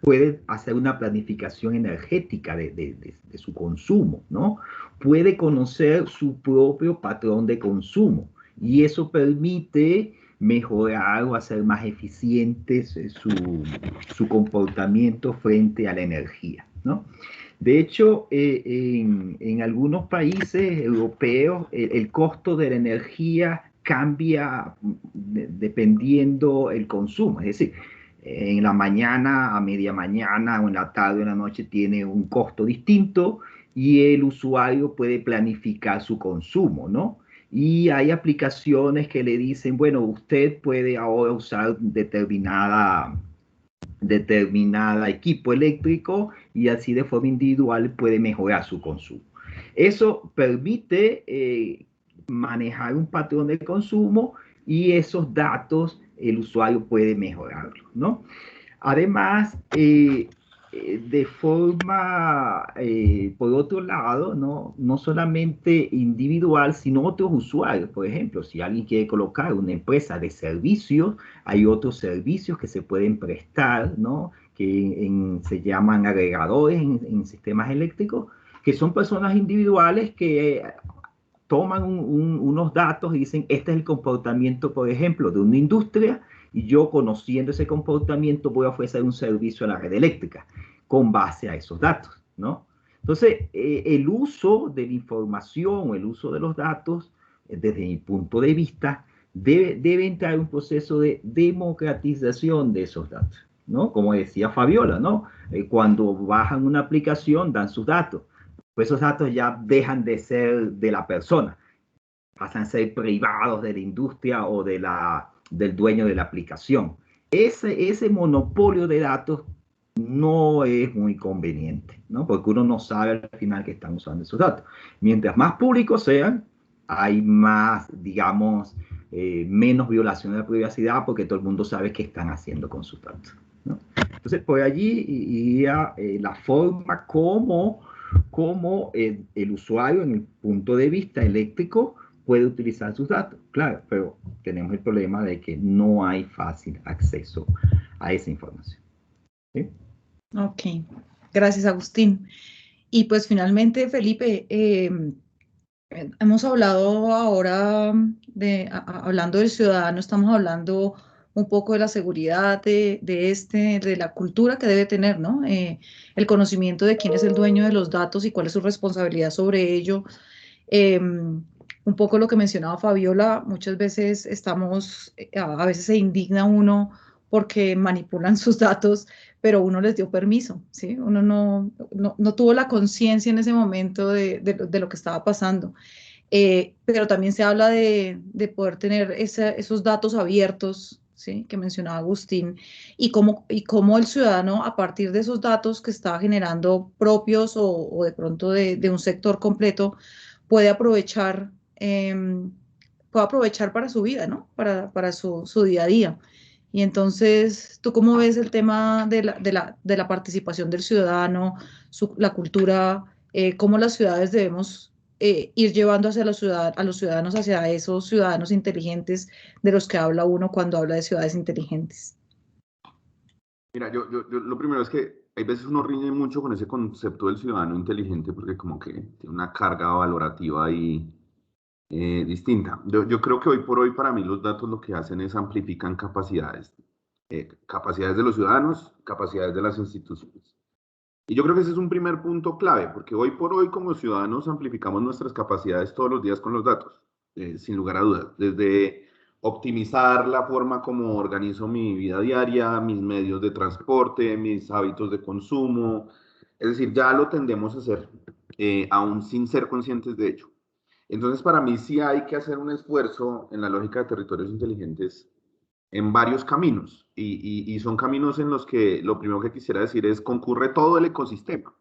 puede hacer una planificación energética de su consumo, ¿no? Puede conocer su propio patrón de consumo y eso permite mejorar o hacer más eficientes su comportamiento frente a la energía, ¿no? De hecho, en algunos países europeos el costo de la energía cambia dependiendo el consumo. Es decir, en la mañana, a media mañana, o en la tarde o en la noche tiene un costo distinto y el usuario puede planificar su consumo, ¿no? Y hay aplicaciones que le dicen, bueno, usted puede ahora usar determinada equipo eléctrico y así de forma individual puede mejorar su consumo. Eso permite manejar un patrón de consumo y esos datos el usuario puede mejorarlo, ¿no? Además, de forma, por otro lado, no solamente individual, sino otros usuarios. Por ejemplo, si alguien quiere colocar una empresa de servicios, hay otros servicios que se pueden prestar, ¿no? Que se llaman agregadores en sistemas eléctricos, que son personas individuales que toman unos datos y dicen, este es el comportamiento, por ejemplo, de una industria, y yo, conociendo ese comportamiento, voy a ofrecer un servicio a la red eléctrica con base a esos datos, ¿no? Entonces, el uso de la información, el uso de los datos, desde mi punto de vista, debe entrar en un proceso de democratización de esos datos, ¿no? Como decía Fabiola, ¿no? Cuando bajan una aplicación, dan sus datos. Pues esos datos ya dejan de ser de la persona, pasan a ser privados de la industria o del dueño de la aplicación. Ese monopolio de datos no es muy conveniente, ¿no? Porque uno no sabe al final que están usando esos datos. Mientras más públicos sean, hay más, digamos, menos violación de la privacidad porque todo el mundo sabe qué están haciendo con sus datos, ¿no? Entonces, por allí iría la forma como el usuario, en el punto de vista eléctrico, puede utilizar sus datos. Claro, pero tenemos el problema de que no hay fácil acceso a esa información. ¿Sí? Ok, gracias, Agustín. Y pues finalmente, Felipe, hemos hablado ahora hablando del ciudadano, estamos hablando un poco de la seguridad de la cultura que debe tener, ¿no? El conocimiento de quién es el dueño de los datos y cuál es su responsabilidad sobre ello. Un poco lo que mencionaba Fabiola, muchas veces a veces se indigna uno porque manipulan sus datos, pero uno les dio permiso, ¿sí? Uno no tuvo la conciencia en ese momento de lo que estaba pasando. Pero también se habla de poder tener esos datos abiertos, ¿sí? Que mencionaba Agustín, y cómo el ciudadano, a partir de esos datos que está generando propios o de pronto de un sector completo, puede aprovechar, eh, puede aprovechar para su vida, ¿no? Para su día a día. Y entonces, ¿tú cómo ves el tema de la participación del ciudadano, la cultura, cómo las ciudades debemos ir llevando a los ciudadanos hacia esos ciudadanos inteligentes de los que habla uno cuando habla de ciudades inteligentes? Mira, yo lo primero es que hay veces uno riñe mucho con ese concepto del ciudadano inteligente porque como que tiene una carga valorativa ahí distinta. Yo creo que hoy por hoy para mí los datos lo que hacen es amplifican capacidades de los ciudadanos, capacidades de las instituciones. Y yo creo que ese es un primer punto clave, porque hoy por hoy como ciudadanos amplificamos nuestras capacidades todos los días con los datos, sin lugar a dudas, desde optimizar la forma como organizo mi vida diaria, mis medios de transporte, mis hábitos de consumo, es decir, ya lo tendemos a hacer, aún sin ser conscientes de ello. Entonces, para mí sí hay que hacer un esfuerzo en la lógica de territorios inteligentes en varios caminos y son caminos en los que lo primero que quisiera decir es concurre todo el ecosistema.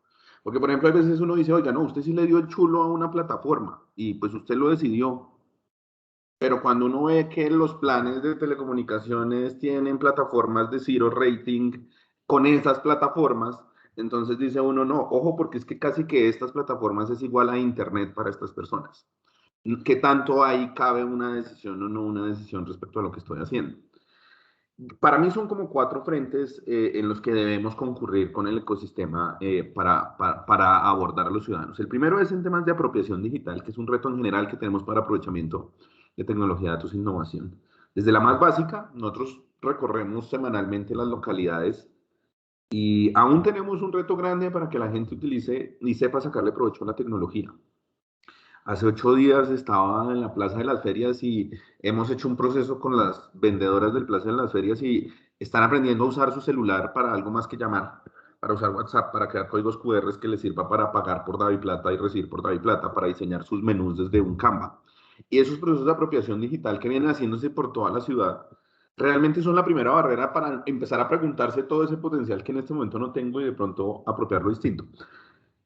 Porque, por ejemplo, a veces uno dice, oiga, no, usted sí le dio el chulo a una plataforma y pues usted lo decidió. Pero cuando uno ve que los planes de telecomunicaciones tienen plataformas de zero rating con esas plataformas, entonces dice uno, no, ojo, porque es que casi que estas plataformas es igual a Internet para estas personas. ¿Qué tanto ahí cabe una decisión o no una decisión respecto a lo que estoy haciendo? Para mí son como 4 frentes en los que debemos concurrir con el ecosistema para abordar a los ciudadanos. El primero es en temas de apropiación digital, que es un reto en general que tenemos para aprovechamiento de tecnología, datos e innovación. Desde la más básica, nosotros recorremos semanalmente las localidades y aún tenemos un reto grande para que la gente utilice y sepa sacarle provecho a la tecnología. Hace 8 días estaba en la Plaza de las Ferias y hemos hecho un proceso con las vendedoras del Plaza de las Ferias y están aprendiendo a usar su celular para algo más que llamar, para usar WhatsApp, para crear códigos QR que les sirva para pagar por DaviPlata y recibir por DaviPlata, para diseñar sus menús desde un Canva. Y esos procesos de apropiación digital que vienen haciéndose por toda la ciudad, realmente son la primera barrera para empezar a preguntarse todo ese potencial que en este momento no tengo y de pronto apropiarlo distinto.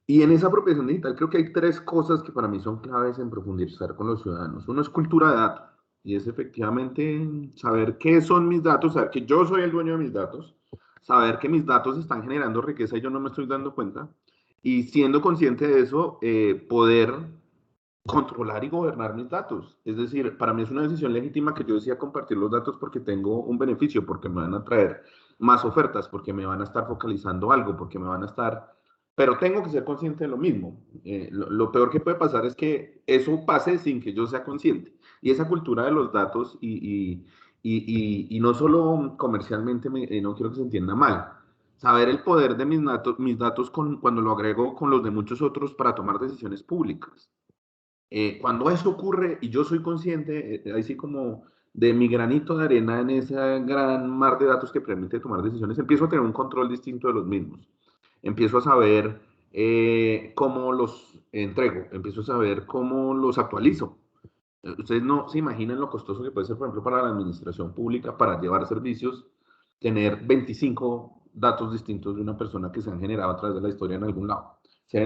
Y en esa apropiación digital creo que hay 3 cosas que para mí son claves en profundizar con los ciudadanos. Uno es cultura de datos, y es efectivamente saber qué son mis datos, saber que yo soy el dueño de mis datos, saber que mis datos están generando riqueza y yo no me estoy dando cuenta, y siendo consciente de eso, poder controlar y gobernar mis datos. Es decir, para mí es una decisión legítima que yo decida compartir los datos porque tengo un beneficio, porque me van a traer más ofertas, porque me van a estar focalizando algo, porque me van a estar... Pero tengo que ser consciente de lo mismo. Lo peor que puede pasar es que eso pase sin que yo sea consciente. Y esa cultura de los datos, y no solo comercialmente, no quiero que se entienda mal, saber el poder de mis datos cuando lo agrego con los de muchos otros para tomar decisiones públicas. Cuando eso ocurre y yo soy consciente, así como de mi granito de arena en ese gran mar de datos que permite tomar decisiones, empiezo a tener un control distinto de los mismos. Empiezo a saber cómo los entrego, empiezo a saber cómo los actualizo. Ustedes no se imaginan lo costoso que puede ser, por ejemplo, para la administración pública, para llevar servicios, tener 25 datos distintos de una persona que se han generado a través de la historia en algún lado. ¿Sí?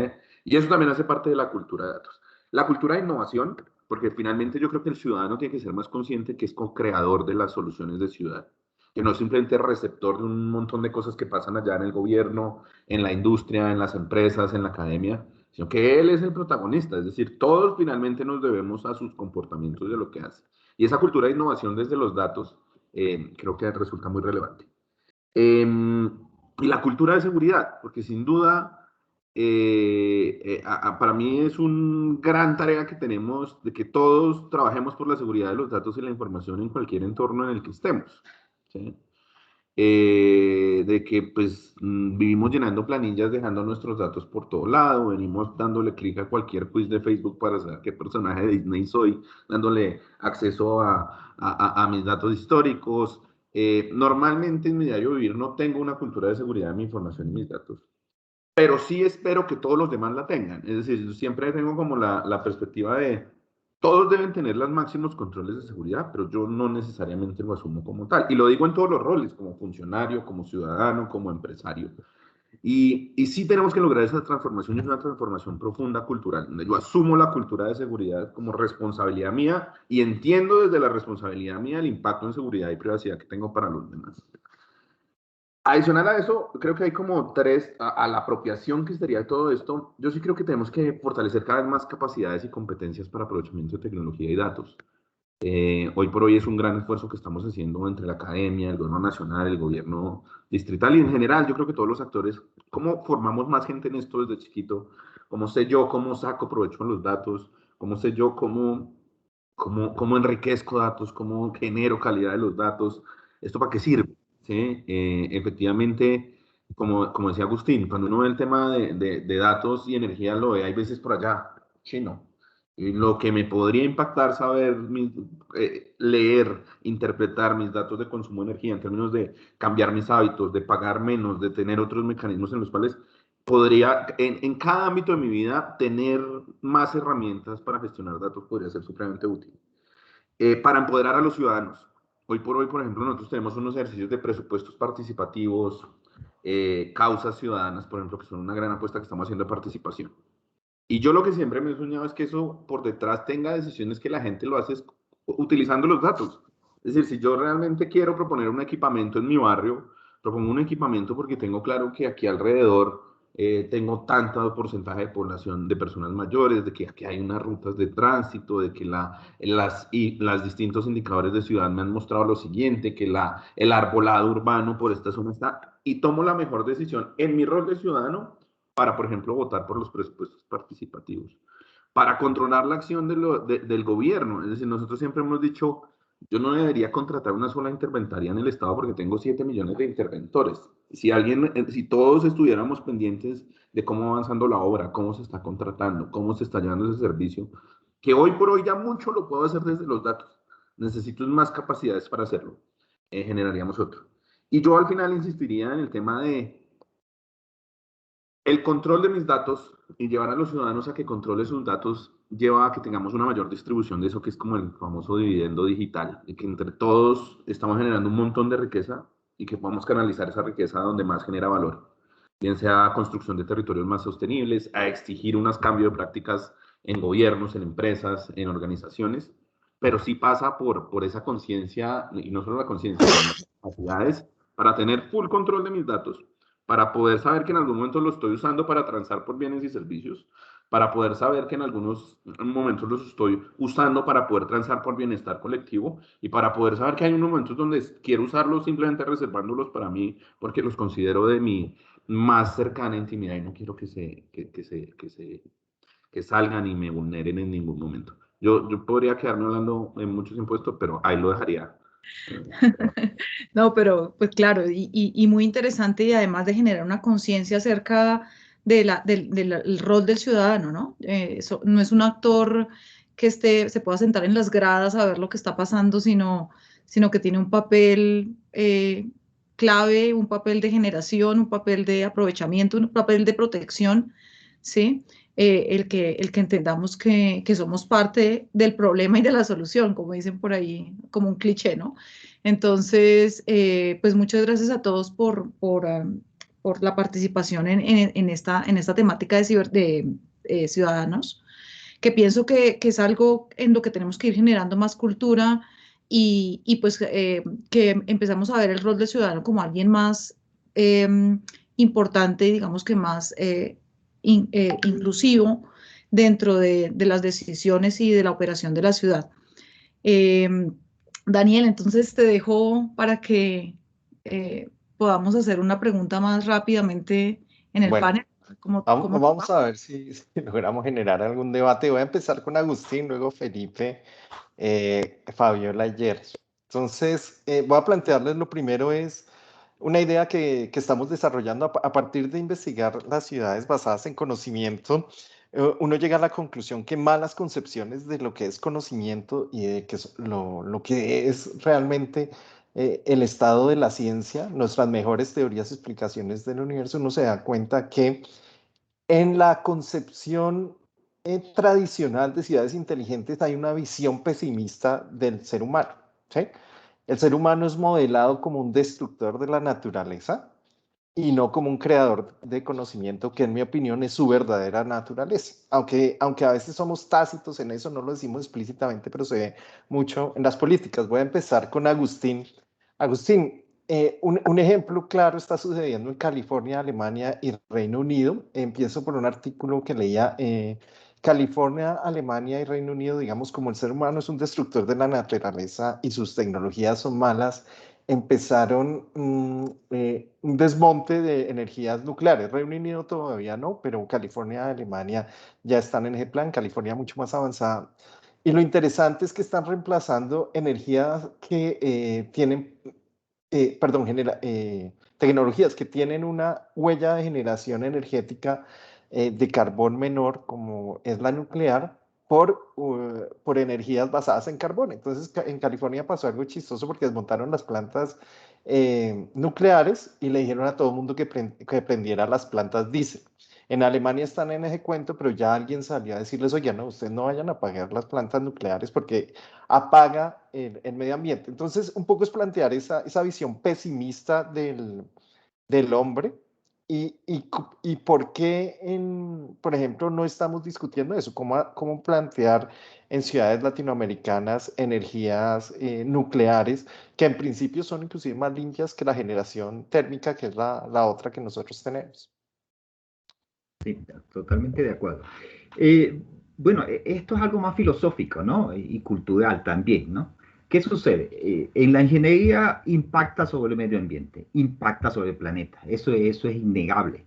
Y eso también hace parte de la cultura de datos. La cultura de innovación, porque finalmente yo creo que el ciudadano tiene que ser más consciente que es co-creador de las soluciones de ciudad, que no simplemente es receptor de un montón de cosas que pasan allá en el gobierno, en la industria, en las empresas, en la academia, sino que él es el protagonista, es decir, todos finalmente nos debemos a sus comportamientos de lo que hace. Y esa cultura de innovación desde los datos creo que resulta muy relevante. Y la cultura de seguridad, porque sin duda para mí es una gran tarea que tenemos de que todos trabajemos por la seguridad de los datos y la información en cualquier entorno en el que estemos. ¿Sí? De que pues vivimos llenando planillas, dejando nuestros datos por todo lado, venimos dándole clic a cualquier quiz de Facebook para saber qué personaje de Disney soy, dándole acceso a mis datos históricos. Normalmente en mi diario vivir no tengo una cultura de seguridad de mi información y mis datos, pero sí espero que todos los demás la tengan. Es decir, yo siempre tengo como la perspectiva de todos deben tener los máximos controles de seguridad, pero yo no necesariamente lo asumo como tal. Y lo digo en todos los roles, como funcionario, como ciudadano, como empresario. Y sí tenemos que lograr esa transformación, y es una transformación profunda cultural, donde yo asumo la cultura de seguridad como responsabilidad mía y entiendo desde la responsabilidad mía el impacto en seguridad y privacidad que tengo para los demás. Adicional a eso, creo que hay como 3, a la apropiación que sería todo esto, yo sí creo que tenemos que fortalecer cada vez más capacidades y competencias para aprovechamiento de tecnología y datos. Hoy por hoy es un gran esfuerzo que estamos haciendo entre la academia, el gobierno nacional, el gobierno distrital y en general, yo creo que todos los actores, cómo formamos más gente en esto desde chiquito, cómo sé yo cómo saco provecho de los datos, cómo sé yo cómo enriquezco datos, cómo genero calidad de los datos, esto para qué sirve. ¿Sí? Efectivamente, como decía Agustín, cuando uno ve el tema de datos y energía, lo ve hay veces por allá, chino. Y lo que me podría impactar saber, leer, interpretar mis datos de consumo de energía en términos de cambiar mis hábitos, de pagar menos, de tener otros mecanismos en los cuales podría, en cada ámbito de mi vida, tener más herramientas para gestionar datos podría ser supremamente útil. Para empoderar a los ciudadanos. Hoy por hoy, por ejemplo, nosotros tenemos unos ejercicios de presupuestos participativos, causas ciudadanas, por ejemplo, que son una gran apuesta que estamos haciendo de participación. Y yo lo que siempre me he soñado es que eso por detrás tenga decisiones que la gente lo hace utilizando los datos. Es decir, si yo realmente quiero proponer un equipamiento en mi barrio, propongo un equipamiento porque tengo claro que aquí alrededor tengo tanto porcentaje de población de personas mayores, de que aquí hay unas rutas de tránsito, de que las distintos indicadores de ciudad me han mostrado lo siguiente, que el arbolado urbano por esta zona está, y tomo la mejor decisión en mi rol de ciudadano para, por ejemplo, votar por los presupuestos participativos, para controlar la acción del gobierno. Es decir, nosotros siempre hemos dicho, yo no debería contratar una sola interventaria en el Estado porque tengo 7 millones de interventores. Si todos estuviéramos pendientes de cómo va avanzando la obra, cómo se está contratando, cómo se está llevando ese servicio, que hoy por hoy ya mucho lo puedo hacer desde los datos. Necesito más capacidades para hacerlo. Generaríamos otro. Y yo al final insistiría en el tema de el control de mis datos y llevar a los ciudadanos a que controle sus datos lleva a que tengamos una mayor distribución de eso que es como el famoso dividendo digital, y que entre todos estamos generando un montón de riqueza y que podamos canalizar esa riqueza donde más genera valor, bien sea construcción de territorios más sostenibles, a exigir unos cambios de prácticas en gobiernos, en empresas, en organizaciones, pero sí pasa por esa conciencia, y no solo la conciencia, sino las capacidades para tener full control de mis datos, para poder saber que en algún momento lo estoy usando para transar por bienes y servicios, para poder saber que en algunos momentos los estoy usando para poder transar por bienestar colectivo, y para poder saber que hay unos momentos donde quiero usarlos simplemente reservándolos para mí porque los considero de mi más cercana intimidad y no quiero que salgan y me vulneren en ningún momento. Yo podría quedarme hablando en muchos impuestos, pero ahí lo dejaría. No, pero pues claro, y muy interesante, y además de generar una conciencia acerca del rol del ciudadano, ¿no? Eso no es un actor que se pueda sentar en las gradas a ver lo que está pasando, sino que tiene un papel clave, un papel de generación, un papel de aprovechamiento, un papel de protección, ¿sí? El que entendamos que somos parte del problema y de la solución, como dicen por ahí, como un cliché, ¿no? Entonces, pues muchas gracias a todos por la participación en esta temática de ciudadanos, que pienso que es algo en lo que tenemos que ir generando más cultura, y pues que empezamos a ver el rol del ciudadano como alguien más eh, importante, digamos que más inclusivo dentro de las decisiones y de la operación de la ciudad. Eh, Daniel, entonces te dejo para que podamos hacer una pregunta más rápidamente en el Bueno, panel. vamos a ver si logramos generar algún debate. Voy a empezar con Agustín, luego Felipe, Fabiola y Gerson. Entonces, voy a plantearles lo primero es una idea que estamos desarrollando a partir de investigar las ciudades basadas en conocimiento. Uno llega a la conclusión que malas concepciones de lo que es conocimiento y de lo que es realmente el estado de la ciencia, nuestras mejores teorías y explicaciones del universo, uno se da cuenta que en la concepción tradicional de ciudades inteligentes hay una visión pesimista del ser humano, ¿sí? El ser humano es modelado como un destructor de la naturaleza y no como un creador de conocimiento, que en mi opinión es su verdadera naturaleza. Aunque a veces somos tácitos en eso, no lo decimos explícitamente, pero se ve mucho en las políticas. Voy a empezar con Agustín. Agustín, un ejemplo claro está sucediendo en California, Alemania y Reino Unido. Empiezo por un artículo que leía. California, Alemania y Reino Unido, digamos, como el ser humano es un destructor de la naturaleza y sus tecnologías son malas, empezaron un desmonte de energías nucleares. Reino Unido todavía no, pero California y Alemania ya están en ese plan, California mucho más avanzada. Y lo interesante es que están reemplazando energías que tecnologías que tienen una huella de generación energética de carbón menor, como es la nuclear, por energías basadas en carbón. Entonces, en California pasó algo chistoso porque desmontaron las plantas nucleares y le dijeron a todo el mundo que prendiera las plantas diésel. En Alemania están en ese cuento, pero ya alguien salió a decirles, oye, no, ustedes no vayan a apagar las plantas nucleares porque apaga el medio ambiente. Entonces, un poco es plantear esa visión pesimista del hombre ¿Y por qué, por ejemplo, no estamos discutiendo eso? ¿Cómo plantear en ciudades latinoamericanas energías nucleares que en principio son inclusive más limpias que la generación térmica, que es la otra que nosotros tenemos? Sí, totalmente de acuerdo. Bueno, esto es algo más filosófico, ¿no? Y cultural también, ¿no? ¿Qué sucede? En la ingeniería impacta sobre el medio ambiente, impacta sobre el planeta. Eso es innegable.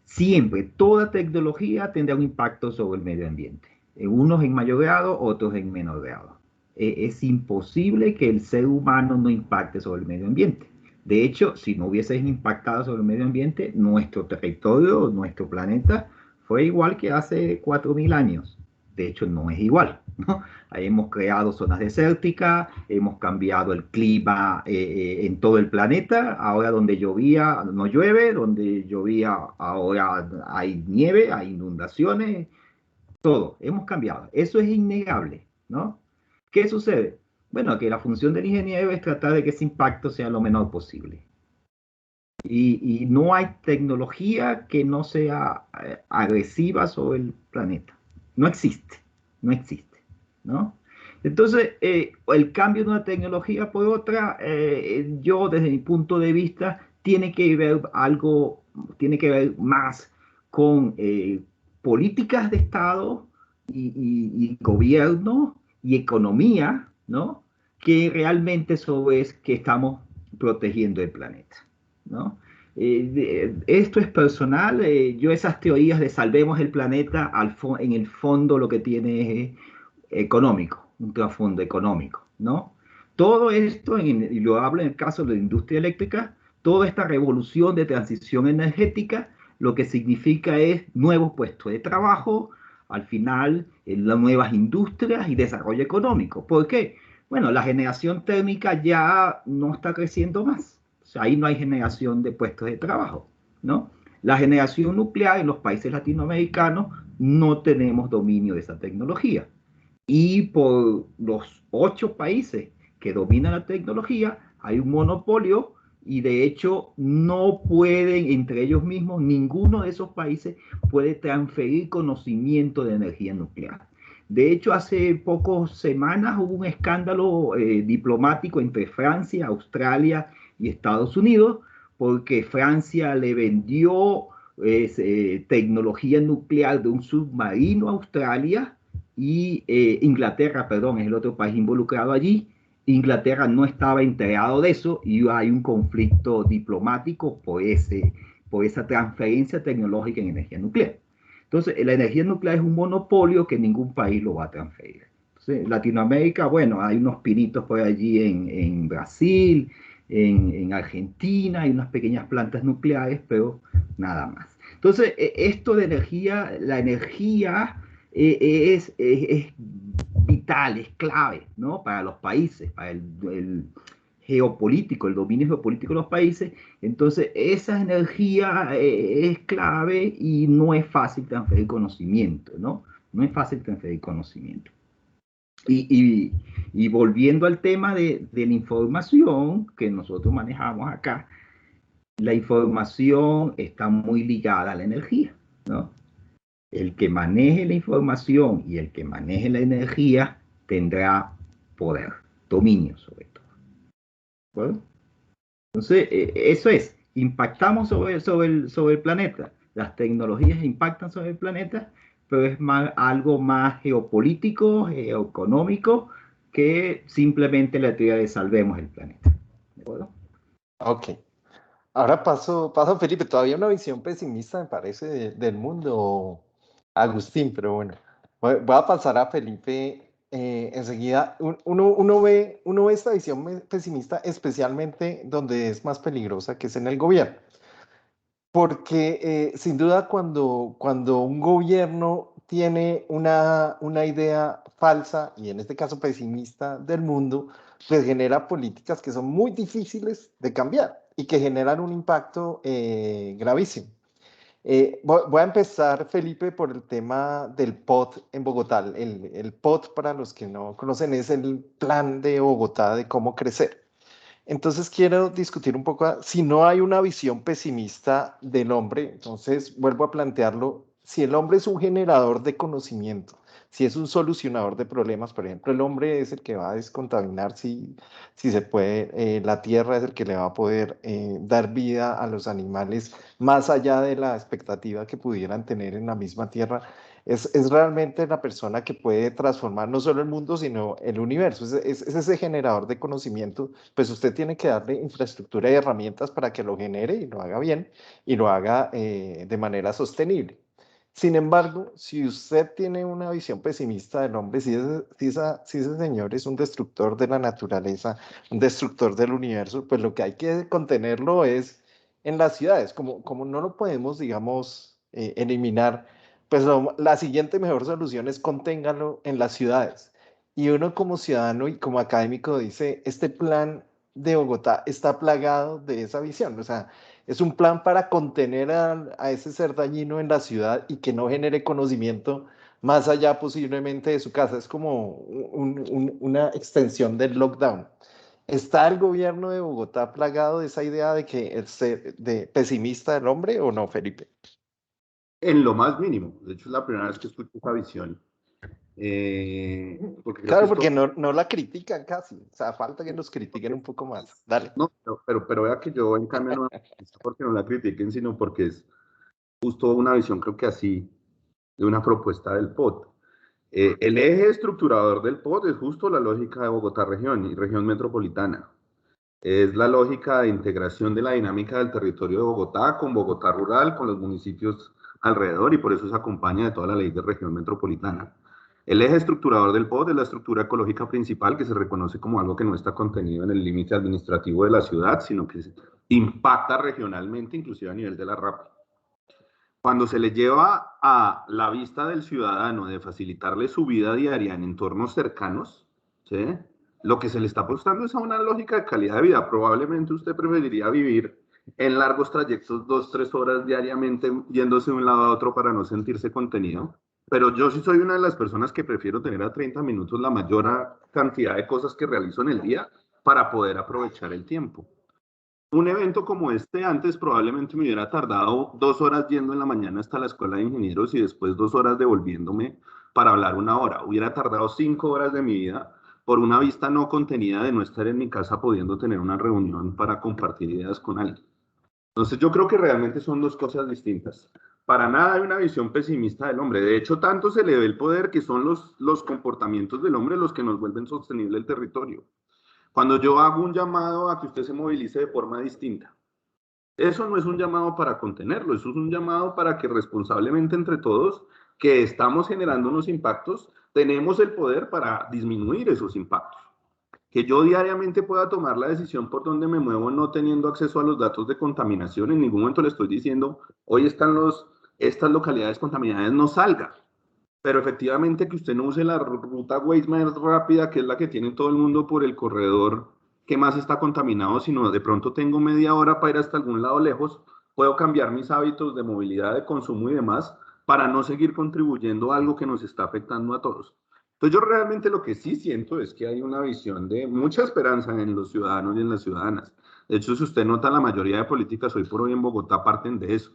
Siempre, toda tecnología tendrá un impacto sobre el medio ambiente. Unos en mayor grado, otros en menor grado. Es imposible que el ser humano no impacte sobre el medio ambiente. De hecho, si no hubiese impactado sobre el medio ambiente, nuestro territorio, nuestro planeta, fue igual que hace 4.000 años. De hecho, no es igual, ¿no? Hemos creado zonas desérticas, hemos cambiado el clima en todo el planeta. Ahora donde llovía no llueve, donde llovía ahora hay nieve, hay inundaciones, todo, hemos cambiado. Eso es innegable, ¿no? ¿Qué sucede? Bueno, que la función del ingeniero es tratar de que ese impacto sea lo menor posible. Y no hay tecnología que no sea agresiva sobre el planeta. No existe, no existe, ¿no? Entonces, el cambio de una tecnología por otra, yo desde mi punto de vista, tiene que ver algo, tiene que ver más con políticas de Estado y gobierno y economía, ¿no? Que realmente eso es que estamos protegiendo el planeta, ¿no? Esto es personal. Yo esas teorías de salvemos el planeta, en el fondo lo que tiene es económico, un trasfondo económico, ¿no? Todo esto, y lo hablo en el caso de la industria eléctrica, toda esta revolución de transición energética, lo que significa es nuevos puestos de trabajo, al final las nuevas industrias y desarrollo económico. ¿Por qué? Bueno, la generación térmica ya no está creciendo más. O sea, ahí no hay generación de puestos de trabajo, ¿no? La generación nuclear en los países latinoamericanos no tenemos dominio de esa tecnología. Y por los 8 países que dominan la tecnología, hay un monopolio y de hecho no pueden, entre ellos mismos, ninguno de esos países puede transferir conocimiento de energía nuclear. De hecho, hace pocas semanas hubo un escándalo diplomático entre Francia, Australia y Estados Unidos, porque Francia le vendió tecnología nuclear de un submarino a Australia y Inglaterra, perdón, es el otro país involucrado allí. Inglaterra no estaba enterado de eso y hay un conflicto diplomático por esa transferencia tecnológica en energía nuclear. Entonces, la energía nuclear es un monopolio que ningún país lo va a transferir. Entonces, Latinoamérica, bueno, hay unos pinitos por allí en Brasil, en Argentina, hay unas pequeñas plantas nucleares, pero nada más. Entonces, esto de energía, la energía es vital, es clave, ¿no? Para los países, para el geopolítico, el dominio geopolítico de los países. Entonces, esa energía es clave y no es fácil transferir conocimiento, ¿no? No es fácil transferir conocimiento. Y volviendo al tema de la información que nosotros manejamos acá, la información está muy ligada a la energía, ¿no? El que maneje la información y el que maneje la energía tendrá poder, dominio sobre todo. ¿Bueno? Entonces, eso es, impactamos sobre el planeta. Las tecnologías impactan sobre el planeta, pero es algo más geopolítico, geoeconómico, que simplemente la teoría de salvemos el planeta. ¿De acuerdo? Ok. Ahora paso Felipe, todavía una visión pesimista me parece del mundo, Agustín, pero bueno, voy a pasar a Felipe enseguida. Uno ve esta visión pesimista especialmente donde es más peligrosa, que es en el gobierno. Porque sin duda cuando un gobierno tiene una idea falsa, y en este caso pesimista, del mundo, pues genera políticas que son muy difíciles de cambiar y que generan un impacto gravísimo. Voy a empezar, Felipe, por el tema del POT en Bogotá. El POT, para los que no conocen, es el plan de Bogotá de cómo crecer. Entonces quiero discutir un poco, si no hay una visión pesimista del hombre, entonces vuelvo a plantearlo, si el hombre es un generador de conocimiento, si es un solucionador de problemas, por ejemplo, el hombre es el que va a descontaminar si se puede, la tierra es el que le va a poder dar vida a los animales más allá de la expectativa que pudieran tener en la misma tierra. Es realmente la persona que puede transformar no solo el mundo, sino el universo. Es ese generador de conocimiento. Pues usted tiene que darle infraestructura y herramientas para que lo genere y lo haga bien y lo haga de manera sostenible. Sin embargo, si usted tiene una visión pesimista del hombre, si ese señor es un destructor de la naturaleza, un destructor del universo, pues lo que hay que contenerlo es en las ciudades. Como no lo podemos, digamos, eliminar, pues la siguiente mejor solución es conténganlo en las ciudades. Y uno como ciudadano y como académico dice, este plan de Bogotá está plagado de esa visión. O sea, es un plan para contener a ese ser dañino en la ciudad y que no genere conocimiento más allá posiblemente de su casa. Es como una extensión del lockdown. ¿Está el gobierno de Bogotá plagado de esa idea de que de pesimista del hombre o no, Felipe? En lo más mínimo. De hecho, es la primera vez que escucho esa visión. Claro, porque no la critican casi. O sea, falta que nos critiquen un poco más. Dale. No, pero vea que yo en cambio no es porque no la critiquen, sino porque es justo una visión, creo que así, de una propuesta del POT. El eje estructurador del POT es justo la lógica de Bogotá región y región metropolitana. Es la lógica de integración de la dinámica del territorio de Bogotá con Bogotá rural, con los municipios alrededor, y por eso se acompaña de toda la ley de región metropolitana. El eje estructurador del POT es la estructura ecológica principal, que se reconoce como algo que no está contenido en el límite administrativo de la ciudad, sino que impacta regionalmente, inclusive a nivel de la RAP. Cuando se le lleva a la vista del ciudadano de facilitarle su vida diaria en entornos cercanos, ¿sí?, lo que se le está apostando es a una lógica de calidad de vida. Probablemente usted preferiría vivir en largos trayectos 2-3 horas diariamente yéndose de un lado a otro para no sentirse contenido. Pero yo sí soy una de las personas que prefiero tener a 30 minutos la mayor cantidad de cosas que realizo en el día para poder aprovechar el tiempo. Un evento como este antes probablemente me hubiera tardado 2 horas yendo en la mañana hasta la escuela de ingenieros y después 2 horas devolviéndome para hablar 1 hora. Hubiera tardado 5 horas de mi vida por una vista no contenida de no estar en mi casa pudiendo tener una reunión para compartir ideas con alguien. Entonces yo creo que realmente son dos cosas distintas. Para nada hay una visión pesimista del hombre. De hecho, tanto se le ve el poder que son los comportamientos del hombre los que nos vuelven sostenible el territorio. Cuando yo hago un llamado a que usted se movilice de forma distinta, eso no es un llamado para contenerlo, eso es un llamado para que responsablemente entre todos, que estamos generando unos impactos, tenemos el poder para disminuir esos impactos. Que yo diariamente pueda tomar la decisión por donde me muevo no teniendo acceso a los datos de contaminación, en ningún momento le estoy diciendo, hoy están estas localidades contaminadas, no salga. Pero efectivamente que usted no use la ruta Waze más rápida, que es la que tiene todo el mundo por el corredor que más está contaminado, sino de pronto tengo media hora para ir hasta algún lado lejos, puedo cambiar mis hábitos de movilidad, de consumo y demás, para no seguir contribuyendo a algo que nos está afectando a todos. Entonces yo realmente lo que sí siento es que hay una visión de mucha esperanza en los ciudadanos y en las ciudadanas. De hecho, si usted nota, la mayoría de políticas hoy por hoy en Bogotá parten de eso,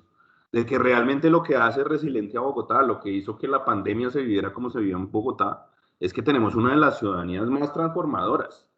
de que realmente lo que hace resiliente a Bogotá, lo que hizo que la pandemia se viviera como se vivió en Bogotá, es que tenemos una de las ciudadanías más transformadoras,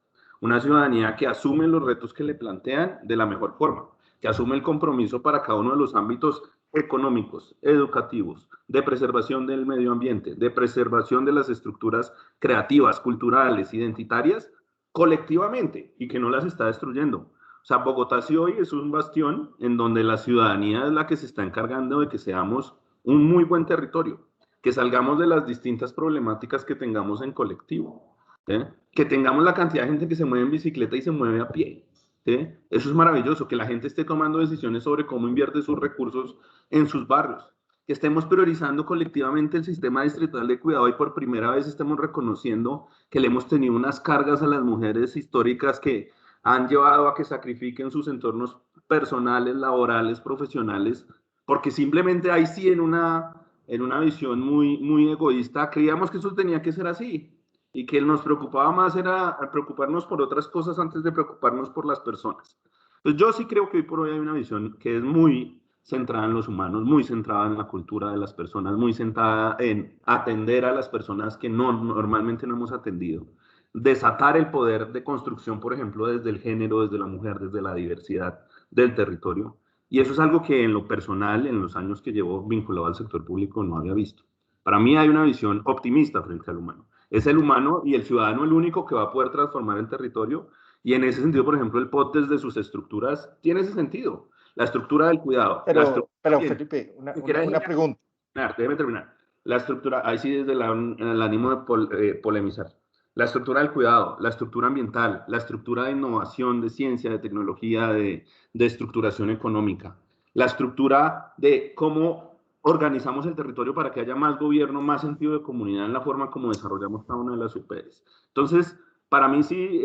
una ciudadanía que asume los retos que le plantean de la mejor forma, que asume el compromiso para cada uno de los ámbitos económicos, educativos, de preservación del medio ambiente, de preservación de las estructuras creativas, culturales, identitarias, colectivamente, y que no las está destruyendo. O sea, Bogotá sí hoy es un bastión en donde la ciudadanía es la que se está encargando de que seamos un muy buen territorio, que salgamos de las distintas problemáticas que tengamos en colectivo, que tengamos la cantidad de gente que se mueve en bicicleta y se mueve a pie. ¿Sí? Eso es maravilloso, que la gente esté tomando decisiones sobre cómo invierte sus recursos en sus barrios, que estemos priorizando colectivamente el sistema distrital de cuidado y por primera vez estemos reconociendo que le hemos tenido unas cargas a las mujeres históricas que han llevado a que sacrifiquen sus entornos personales, laborales, profesionales, porque simplemente ahí sí en una visión muy, muy egoísta creíamos que eso tenía que ser así. y que nos preocupaba más era preocuparnos por otras cosas antes de preocuparnos por las personas. Entonces yo sí creo que hoy por hoy hay una visión que es muy centrada en los humanos, muy centrada en la cultura de las personas, muy centrada en atender a las personas que normalmente no hemos atendido, desatar el poder de construcción, por ejemplo, desde el género, desde la mujer, desde la diversidad del territorio. Y eso es algo que en lo personal, en los años que llevo vinculado al sector público, no había visto. Para mí hay una visión optimista frente al humano. Es el humano y el ciudadano el único que va a poder transformar el territorio. Y en ese sentido, por ejemplo, el POT desde sus estructuras tiene ese sentido. La estructura del cuidado. Pero Felipe, una pregunta. Déjeme terminar. La estructura, ahí sí desde el ánimo de polemizar. La estructura del cuidado, la estructura ambiental, la estructura de innovación, de ciencia, de tecnología, de estructuración económica, la estructura de cómo organizamos el territorio para que haya más gobierno, más sentido de comunidad en la forma como desarrollamos cada una de las UPs. Entonces, para mí sí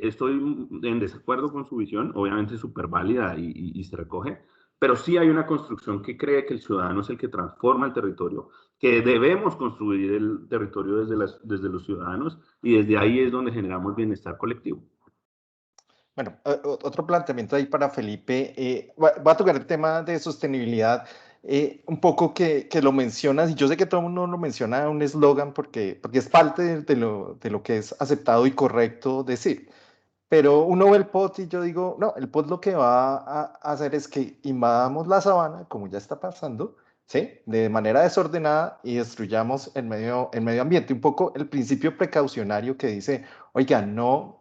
estoy en desacuerdo con su visión, obviamente súper válida y se recoge, pero sí hay una construcción que cree que el ciudadano es el que transforma el territorio, que debemos construir el territorio desde los ciudadanos y desde ahí es donde generamos bienestar colectivo. Bueno, otro planteamiento ahí para Felipe. Voy a tocar el tema de sostenibilidad, un poco que lo mencionas, y yo sé que todo el mundo lo menciona un eslogan porque es parte de lo que es aceptado y correcto decir. Pero uno ve el POT y yo digo, no, el POT lo que va a hacer es que invadamos la sabana, como ya está pasando, ¿sí? De manera desordenada y destruyamos el medio ambiente. Un poco el principio precaucionario que dice, oiga, no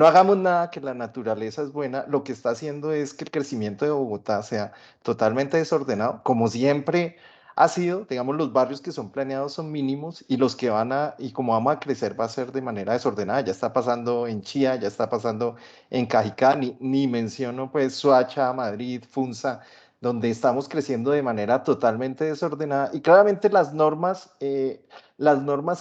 hagamos nada, que la naturaleza es buena. Lo que está haciendo es que el crecimiento de Bogotá sea totalmente desordenado, como siempre ha sido. Digamos, los barrios que son planeados son mínimos y los que y como vamos a crecer va a ser de manera desordenada. Ya está pasando en Chía, ya está pasando en Cajicá, ni menciono pues Soacha, Madrid, Funza, donde estamos creciendo de manera totalmente desordenada y claramente las normas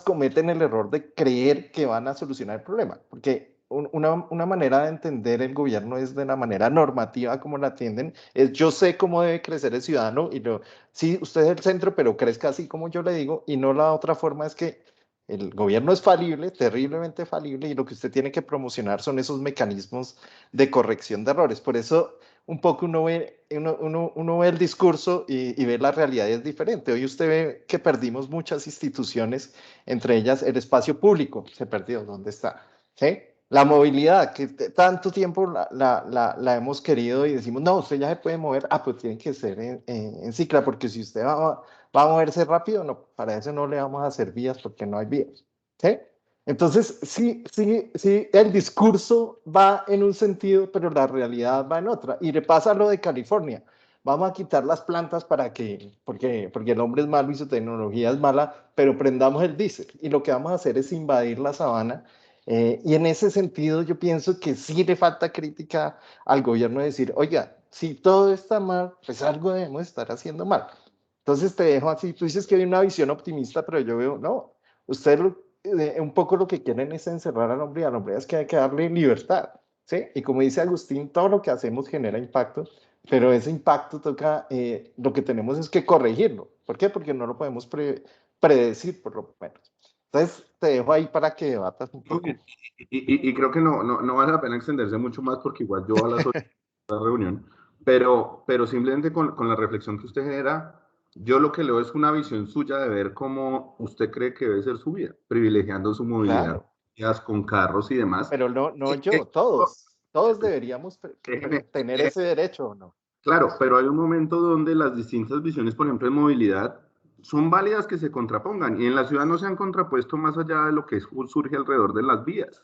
cometen el error de creer que van a solucionar el problema, porque una manera de entender el gobierno es de la manera normativa como la atienden, es yo sé cómo debe crecer el ciudadano y sí, usted es el centro, pero crezca así como yo le digo, y no la otra forma es que el gobierno es falible, terriblemente falible, y lo que usted tiene que promocionar son esos mecanismos de corrección de errores. Por eso un poco uno ve el discurso y ve la realidad es diferente. Hoy usted ve que perdimos muchas instituciones, entre ellas el espacio público, se perdió, ¿dónde está? ¿Sí? La movilidad, que tanto tiempo la hemos querido y decimos, no, usted ya se puede mover, pues tiene que ser en cicla, porque si usted va a moverse rápido, no, para eso no le vamos a hacer vías porque no hay vías. ¿Sí? Entonces, sí, el discurso va en un sentido, pero la realidad va en otra. Y le pasa lo de California. Vamos a quitar las plantas porque el hombre es malo y su tecnología es mala, pero prendamos el diésel. Y lo que vamos a hacer es invadir la sabana. Y en ese sentido, yo pienso que sí le falta crítica al gobierno de decir, oiga, si todo está mal, pues algo debemos estar haciendo mal. Entonces te dejo así. Tú dices que hay una visión optimista, pero yo veo, no, usted un poco lo que quieren es encerrar al hombre, y al hombre es que hay que darle libertad, ¿sí? Y como dice Agustín, todo lo que hacemos genera impacto, pero ese impacto toca, lo que tenemos es que corregirlo. ¿Por qué? Porque no lo podemos predecir, por lo menos. Entonces, te dejo ahí para que debatas un poco. Y creo que no vale la pena extenderse mucho más porque igual yo a las 8 de la reunión, pero simplemente con la reflexión que usted genera, yo lo que leo es una visión suya de ver cómo usted cree que debe ser su vida, privilegiando su movilidad, claro, con carros y demás. Pero no yo, todos deberíamos tener ese derecho, ¿o no? Claro, pero hay un momento donde las distintas visiones, por ejemplo, en movilidad, son válidas que se contrapongan, y en la ciudad no se han contrapuesto más allá de lo que surge alrededor de las vías.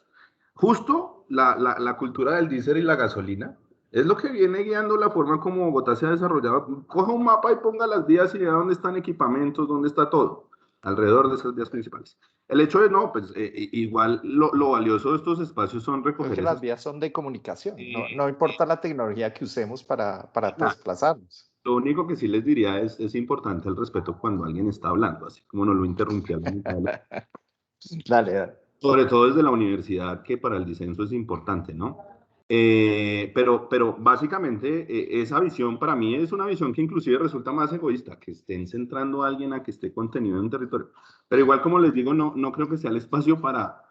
Justo la cultura del diésel y la gasolina es lo que viene guiando la forma como Bogotá se ha desarrollado. Coja un mapa y ponga las vías y vea dónde están equipamientos, dónde está todo, alrededor de esas vías principales. El hecho de igual lo valioso de estos espacios son recoger. Porque las vías son de comunicación, no importa la tecnología que usemos para desplazarnos. Lo único que sí les diría es importante el respeto cuando alguien está hablando, así como no lo interrumpí. Dale. Sobre todo desde la universidad, que para el disenso es importante, ¿no? Pero básicamente esa visión para mí es una visión que inclusive resulta más egoísta, que estén centrando a alguien a que esté contenido en un territorio. Pero igual, como les digo, no creo que sea el espacio para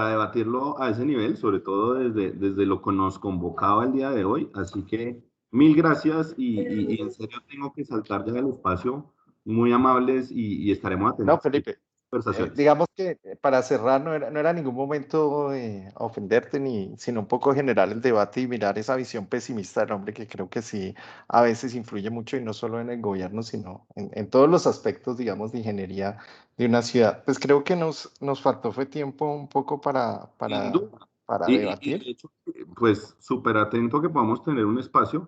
debatirlo a ese nivel, sobre todo desde lo que nos convocaba el día de hoy. Así que mil gracias y en serio tengo que saltar ya del espacio, muy amables y estaremos atentos. No, Felipe. Digamos que para cerrar, no era ningún momento ofenderte, sino un poco generar el debate y mirar esa visión pesimista del hombre, que creo que sí a veces influye mucho, y no solo en el gobierno, sino en todos los aspectos, digamos, de ingeniería de una ciudad. Pues creo que nos faltó fue tiempo un poco para debatir. De hecho, pues súper atento que podamos tener un espacio,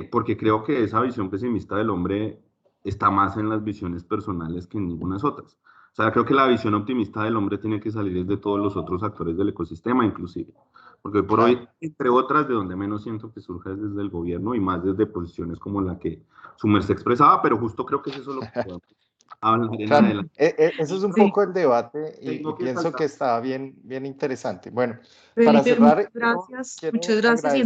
porque creo que esa visión pesimista del hombre está más en las visiones personales que en ninguna otras. O sea, creo que la visión optimista del hombre tiene que salir desde todos los otros actores del ecosistema, inclusive. Porque hoy por hoy, entre otras, de donde menos siento que surja es desde el gobierno y más desde posiciones como la que su merced expresaba, pero justo creo que es eso lo que podemos hablar en adelante. Eso es un poco el debate y pienso que está bien interesante. Bueno, Felipe, para cerrar, muchas gracias y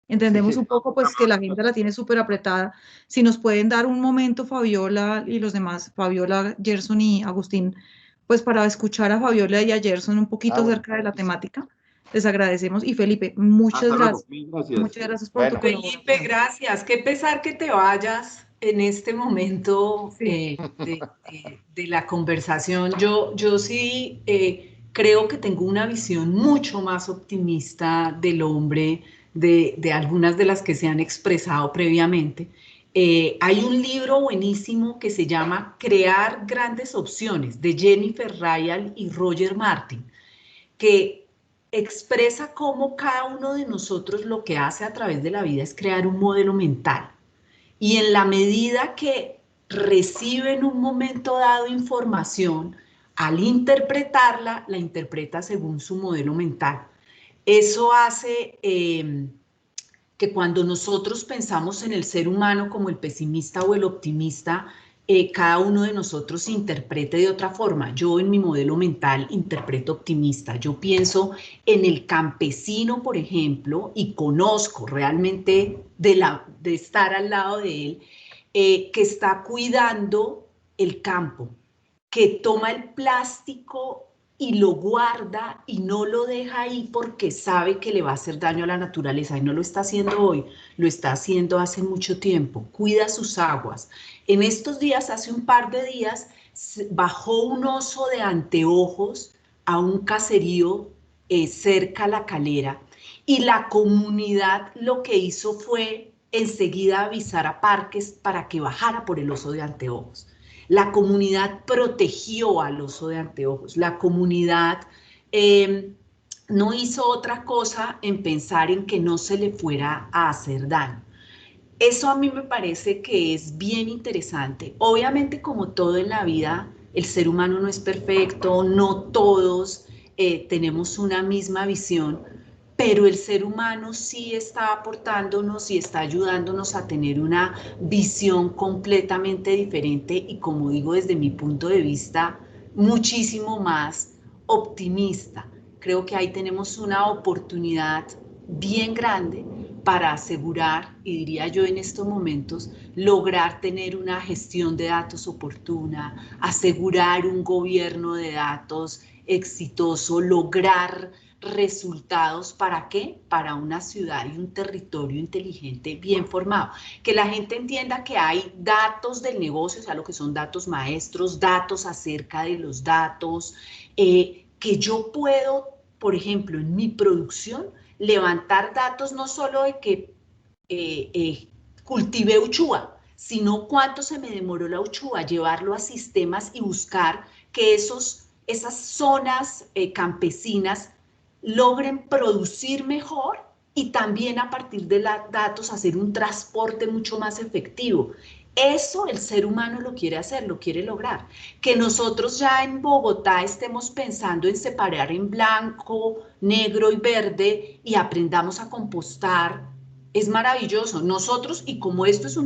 entendemos un poco pues que la agenda la tiene súper apretada. Si nos pueden dar un momento, Fabiola y los demás, Fabiola, Gerson y Agustín, pues para escuchar a Fabiola y a Gerson un poquito acerca de la temática, les agradecemos. Y Felipe, muchas gracias. Muchas gracias por tu colaboración. Felipe, gracias. Qué pesar que te vayas en este momento de la conversación. Yo sí creo que tengo una visión mucho más optimista del hombre, de algunas de las que se han expresado previamente. Hay un libro buenísimo que se llama Crear Grandes Opciones, de Jennifer Ryall y Roger Martin, que expresa cómo cada uno de nosotros lo que hace a través de la vida es crear un modelo mental. Y en la medida que recibe en un momento dado información, al interpretarla, la interpreta según su modelo mental. Eso hace que cuando nosotros pensamos en el ser humano como el pesimista o el optimista, cada uno de nosotros interprete de otra forma. Yo en mi modelo mental interpreto optimista. Yo pienso en el campesino, por ejemplo, y conozco realmente de estar al lado de él, que está cuidando el campo, que toma el plástico y lo guarda y no lo deja ahí porque sabe que le va a hacer daño a la naturaleza, y no lo está haciendo hoy, lo está haciendo hace mucho tiempo. Cuida sus aguas. En estos días, hace un par de días, bajó un oso de anteojos a un caserío cerca a La Calera, y la comunidad lo que hizo fue enseguida avisar a Parques para que bajara por el oso de anteojos. La comunidad protegió al oso de anteojos. La comunidad no hizo otra cosa en pensar en que no se le fuera a hacer daño. Eso a mí me parece que es bien interesante. Obviamente, como todo en la vida, el ser humano no es perfecto, no todos tenemos una misma visión, pero el ser humano sí está aportándonos y está ayudándonos a tener una visión completamente diferente y, como digo, desde mi punto de vista, muchísimo más optimista. Creo que ahí tenemos una oportunidad bien grande para asegurar, y diría yo en estos momentos, lograr tener una gestión de datos oportuna, asegurar un gobierno de datos exitoso, lograr resultados. ¿Para qué? Para una ciudad y un territorio inteligente bien formado. Que la gente entienda que hay datos del negocio, o sea, lo que son datos maestros, datos acerca de los datos, que yo puedo, por ejemplo, en mi producción, levantar datos no solo de que cultivé uchuva, sino cuánto se me demoró la uchuva, llevarlo a sistemas y buscar que esas zonas campesinas logren producir mejor, y también a partir de los datos hacer un transporte mucho más efectivo. Eso el ser humano lo quiere hacer, lo quiere lograr. Que nosotros ya en Bogotá estemos pensando en separar en blanco, negro y verde y aprendamos a compostar, es maravilloso. Nosotros, y como esto es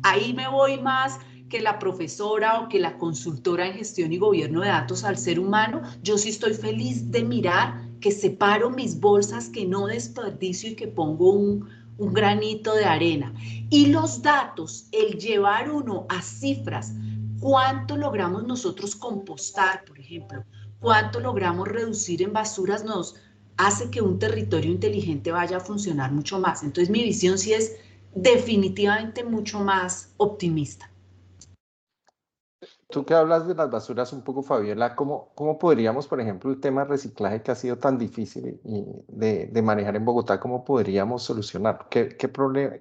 ahí me voy más que la profesora o que la consultora en gestión y gobierno de datos al ser humano, yo sí estoy feliz de mirar que separo mis bolsas, que no desperdicio y que pongo un granito de arena. Y los datos, el llevar uno a cifras, ¿cuánto logramos nosotros compostar, por ejemplo? ¿Cuánto logramos reducir en basuras? Nos hace que un territorio inteligente vaya a funcionar mucho más. Entonces mi visión sí es definitivamente mucho más optimista. Tú que hablas de las basuras un poco, Fabiola, ¿cómo podríamos, por ejemplo, el tema de reciclaje que ha sido tan difícil de manejar en Bogotá, cómo podríamos solucionarlo?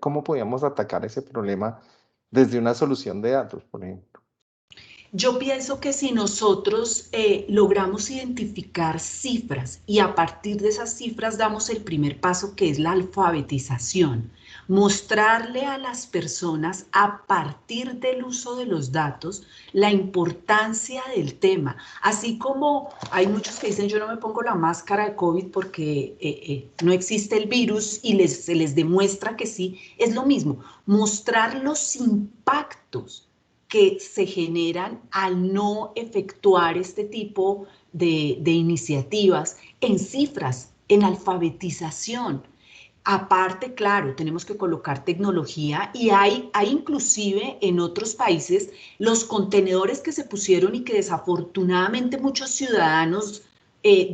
¿Cómo podríamos atacar ese problema desde una solución de datos, por ejemplo? Yo pienso que si nosotros logramos identificar cifras y a partir de esas cifras damos el primer paso, que es la alfabetización, mostrarle a las personas a partir del uso de los datos la importancia del tema. Así como hay muchos que dicen yo no me pongo la máscara de COVID porque no existe el virus y se les demuestra que sí, es lo mismo, mostrar los impactos que se generan al no efectuar este tipo de iniciativas en cifras, en alfabetización. Aparte, claro, tenemos que colocar tecnología y hay inclusive en otros países los contenedores que se pusieron y que desafortunadamente muchos ciudadanos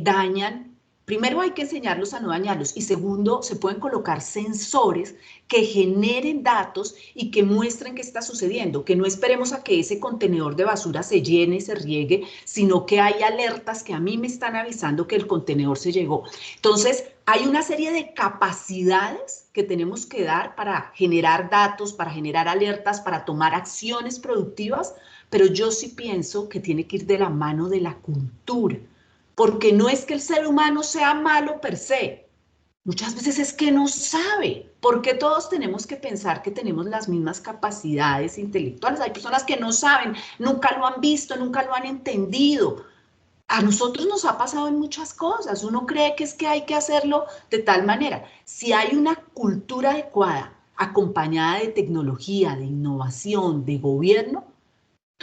dañan. Primero hay que enseñarlos a no dañarlos y segundo, se pueden colocar sensores que generen datos y que muestren qué está sucediendo, que no esperemos a que ese contenedor de basura se llene y se riegue, sino que hay alertas que a mí me están avisando que el contenedor se llegó. Entonces, hay una serie de capacidades que tenemos que dar para generar datos, para generar alertas, para tomar acciones productivas, pero yo sí pienso que tiene que ir de la mano de la cultura, porque no es que el ser humano sea malo per se, muchas veces es que no sabe, porque todos tenemos que pensar que tenemos las mismas capacidades intelectuales. Hay personas que no saben, nunca lo han visto, nunca lo han entendido. A nosotros nos ha pasado en muchas cosas, uno cree que es que hay que hacerlo de tal manera. Si hay una cultura adecuada, acompañada de tecnología, de innovación, de gobierno,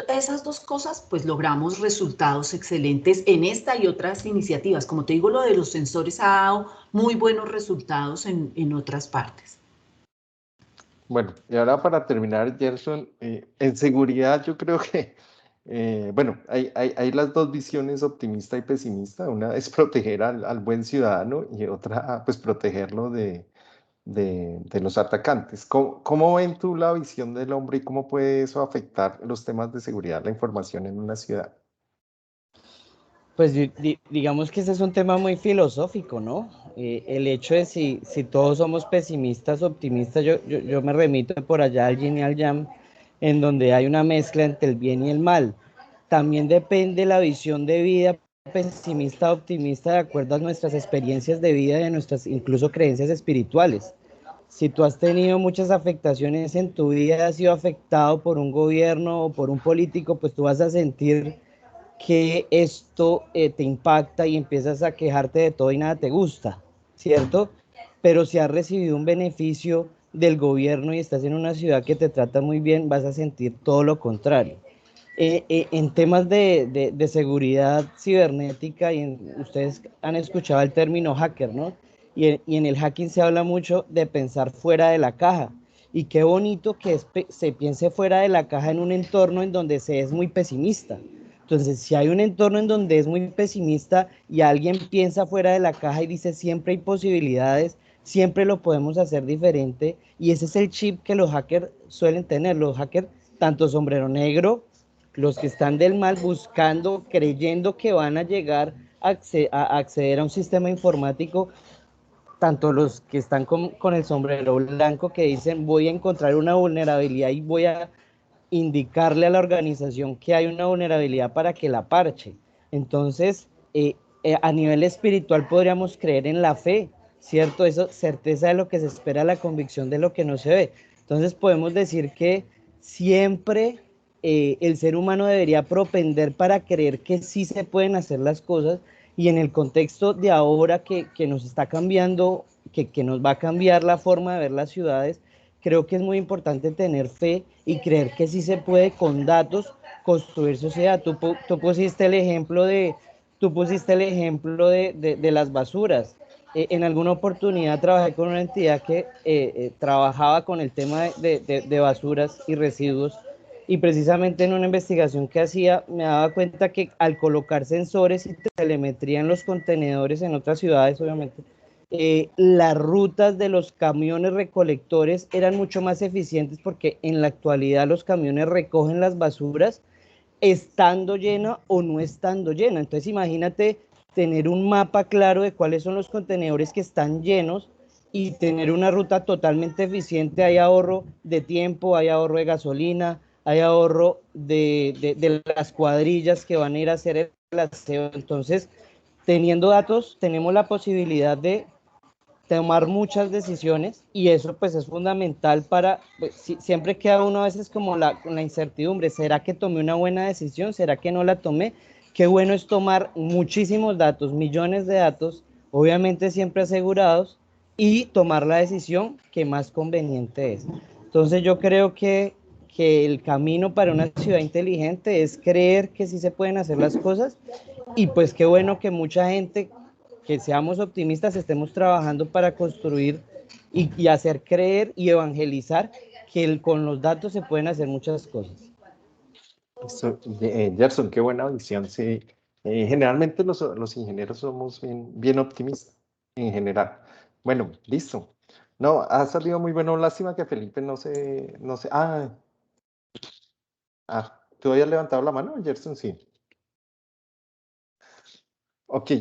esas dos cosas, pues logramos resultados excelentes en esta y otras iniciativas. Como te digo, lo de los sensores ha dado muy buenos resultados en otras partes. Bueno, y ahora para terminar, Gerson, en seguridad yo creo que, bueno, hay las dos visiones, optimista y pesimista. Una es proteger al buen ciudadano y otra, pues, protegerlo de los atacantes. ¿Cómo ven tú la visión del hombre y cómo puede eso afectar los temas de seguridad, la información en una ciudad? Pues digamos que ese es un tema muy filosófico, ¿no? El hecho de si todos somos pesimistas o optimistas, yo me remito por allá al yin y al yang, en donde hay una mezcla entre el bien y el mal. También depende la visión de vida, pesimista o optimista, de acuerdo a nuestras experiencias de vida y a nuestras incluso creencias espirituales. Si tú has tenido muchas afectaciones en tu vida, has sido afectado por un gobierno o por un político, pues tú vas a sentir que esto te impacta y empiezas a quejarte de todo y nada te gusta, ¿cierto? Pero si has recibido un beneficio del gobierno y estás en una ciudad que te trata muy bien, vas a sentir todo lo contrario. En temas de seguridad cibernética, ustedes han escuchado el término hacker, ¿no? Y en el hacking se habla mucho de pensar fuera de la caja. Y qué bonito que se piense fuera de la caja en un entorno en donde se es muy pesimista. Entonces, si hay un entorno en donde es muy pesimista y alguien piensa fuera de la caja y dice siempre hay posibilidades, siempre lo podemos hacer diferente, y ese es el chip que los hackers suelen tener. Los hackers, tanto sombrero negro, los que están del mal buscando, creyendo que van a llegar a acceder a un sistema informático, tanto los que están con el sombrero blanco que dicen voy a encontrar una vulnerabilidad y voy a indicarle a la organización que hay una vulnerabilidad para que la parche. Entonces, a nivel espiritual podríamos creer en la fe, ¿cierto? Eso, certeza de lo que se espera, la convicción de lo que no se ve. Entonces podemos decir que siempre el ser humano debería propender para creer que sí se pueden hacer las cosas, y en el contexto de ahora que nos está cambiando, que nos va a cambiar la forma de ver las ciudades, creo que es muy importante tener fe y creer que sí se puede con datos construir sociedad. Tú pusiste el ejemplo de tú pusiste el ejemplo de las basuras. En alguna oportunidad trabajé con una entidad que trabajaba con el tema de basuras y residuos, y precisamente en una investigación que hacía me daba cuenta que al colocar sensores y telemetría en los contenedores en otras ciudades, obviamente, las rutas de los camiones recolectores eran mucho más eficientes, porque en la actualidad los camiones recogen las basuras estando llena o no estando llena. Entonces imagínate tener un mapa claro de cuáles son los contenedores que están llenos y tener una ruta totalmente eficiente. Hay ahorro de tiempo, hay ahorro de gasolina, hay ahorro de las cuadrillas que van a ir a hacer el aseo. Entonces, teniendo datos, tenemos la posibilidad de tomar muchas decisiones, y eso pues es fundamental para, pues, siempre queda uno a veces como con la incertidumbre: ¿será que tomé una buena decisión? ¿Será que no la tomé? Qué bueno es tomar muchísimos datos, millones de datos, obviamente siempre asegurados, y tomar la decisión que más conveniente es. Entonces yo creo que el camino para una ciudad inteligente es creer que sí se pueden hacer las cosas, y pues qué bueno que mucha gente, que seamos optimistas, estemos trabajando para construir y hacer creer y evangelizar que con los datos se pueden hacer muchas cosas. Gerson, qué buena visión. Sí. Generalmente los ingenieros somos bien optimistas en general. Bueno, listo. No, ha salido muy bueno. Lástima que Felipe no sé. ¿Tú habías levantado la mano, Gerson? Sí. Ok.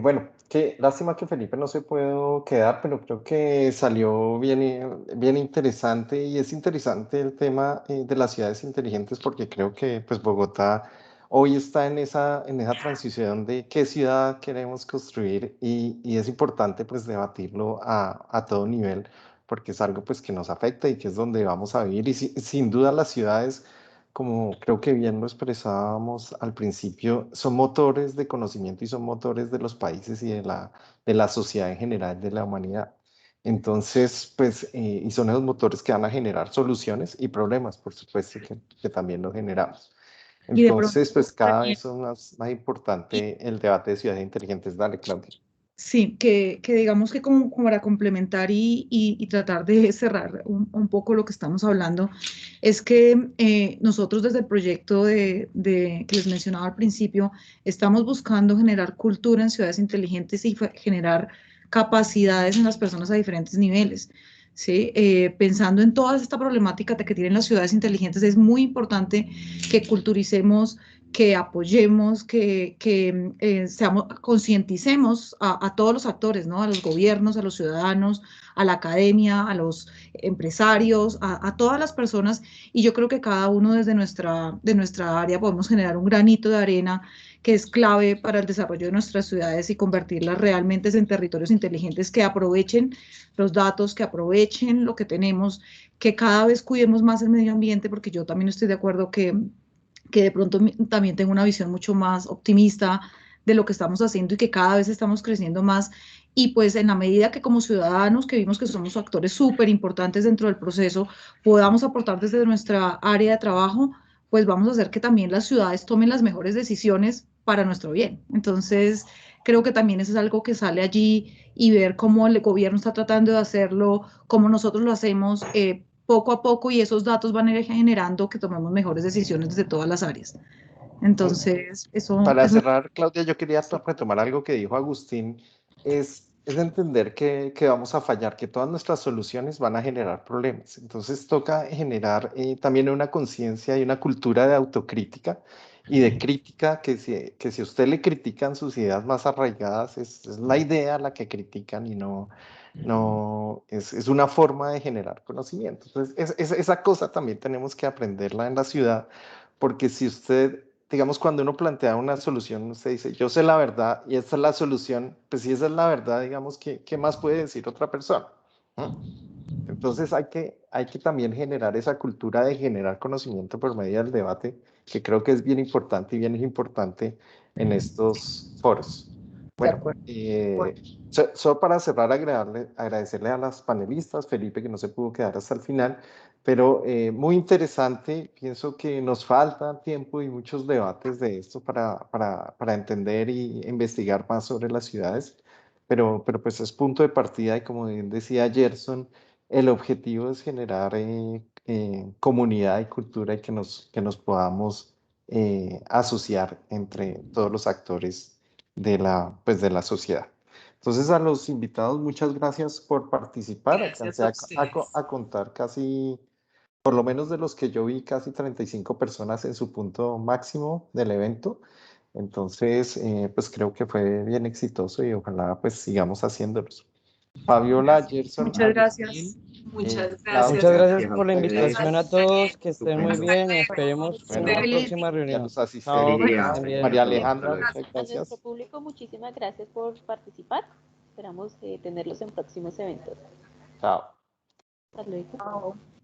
Bueno, lástima que Felipe no se pudo quedar, pero creo que salió bien interesante, y es interesante el tema de las ciudades inteligentes, porque creo que pues Bogotá hoy está en esa transición de qué ciudad queremos construir, y es importante pues debatirlo a todo nivel, porque es algo pues que nos afecta y que es donde vamos a vivir, y sin duda las ciudades, como creo que bien lo expresábamos al principio, son motores de conocimiento y son motores de los países y de la sociedad en general, de la humanidad. Entonces, pues, y son esos motores que van a generar soluciones y problemas, por supuesto, que también los generamos. Y de pronto, Entonces, pues cada Daniel, vez es más importante el debate de ciudades inteligentes. Dale, Claudia. sí, que digamos que como para complementar y tratar de cerrar un poco lo que estamos hablando, es que nosotros desde el proyecto que les mencionaba al principio, estamos buscando generar cultura en ciudades inteligentes y generar capacidades en las personas a diferentes niveles. ¿Sí? Pensando en toda esta problemática que tienen las ciudades inteligentes, es muy importante que culturicemos, que apoyemos, que concienticemos a todos los actores, ¿no? A los gobiernos, a los ciudadanos, a la academia, a los empresarios, a todas las personas, y yo creo que cada uno de nuestra área podemos generar un granito de arena que es clave para el desarrollo de nuestras ciudades y convertirlas realmente en territorios inteligentes que aprovechen los datos, que aprovechen lo que tenemos, que cada vez cuidemos más el medio ambiente, porque yo también estoy de acuerdo que de pronto también tengo una visión mucho más optimista de lo que estamos haciendo y que cada vez estamos creciendo más. Y pues en la medida que como ciudadanos, que vimos que somos actores súper importantes dentro del proceso, podamos aportar desde nuestra área de trabajo, pues vamos a hacer que también las ciudades tomen las mejores decisiones para nuestro bien. Entonces, creo que también eso es algo que sale allí, y ver cómo el gobierno está tratando de hacerlo, cómo nosotros lo hacemos, poco a poco, y esos datos van a ir generando que tomemos mejores decisiones desde todas las áreas. Entonces, Para eso cerrar, Claudia, yo quería retomar algo que dijo Agustín, es entender que vamos a fallar, que todas nuestras soluciones van a generar problemas. Entonces toca generar también una conciencia y una cultura de autocrítica y de crítica, que si a usted le critican sus ideas más arraigadas, es la idea la que critican, y no es una forma de generar conocimiento. Entonces, esa cosa también tenemos que aprenderla en la ciudad, porque si usted, digamos, cuando uno plantea una solución, usted dice, yo sé la verdad y esta es la solución, pues si esa es la verdad, digamos, ¿qué más puede decir otra persona? ¿No? Entonces hay que también generar esa cultura de generar conocimiento por medio del debate, que creo que es bien importante y bien importante en estos foros. Bueno, acuerdo. solo para cerrar, agradecerle a las panelistas, Felipe, que no se pudo quedar hasta el final, pero muy interesante. Pienso que nos falta tiempo y muchos debates de esto para entender y investigar más sobre las ciudades, pero pues es punto de partida y como bien decía Gerson, el objetivo es generar comunidad y cultura y que nos podamos asociar entre todos los actores pues de la sociedad. Entonces, a los invitados, muchas gracias por participar. Gracias Alcancé a ustedes. a contar casi, por lo menos de los que yo vi, casi 35 personas en su punto máximo del evento. Entonces, pues creo que fue bien exitoso y ojalá pues sigamos haciéndolos. Fabiola, Gerson, Muchas gracias. Muchas Claudia, Muchas gracias. gracias por la invitación a todos, que estén muy bien y esperemos Bueno, una feliz próxima y a reunión. los Chao, asistentes. que estén bien. María Alejandra, muchas A gracias. nuestro público, muchísimas gracias por participar. Esperamos tenerlos en próximos eventos. Chao. Hasta luego. Chao.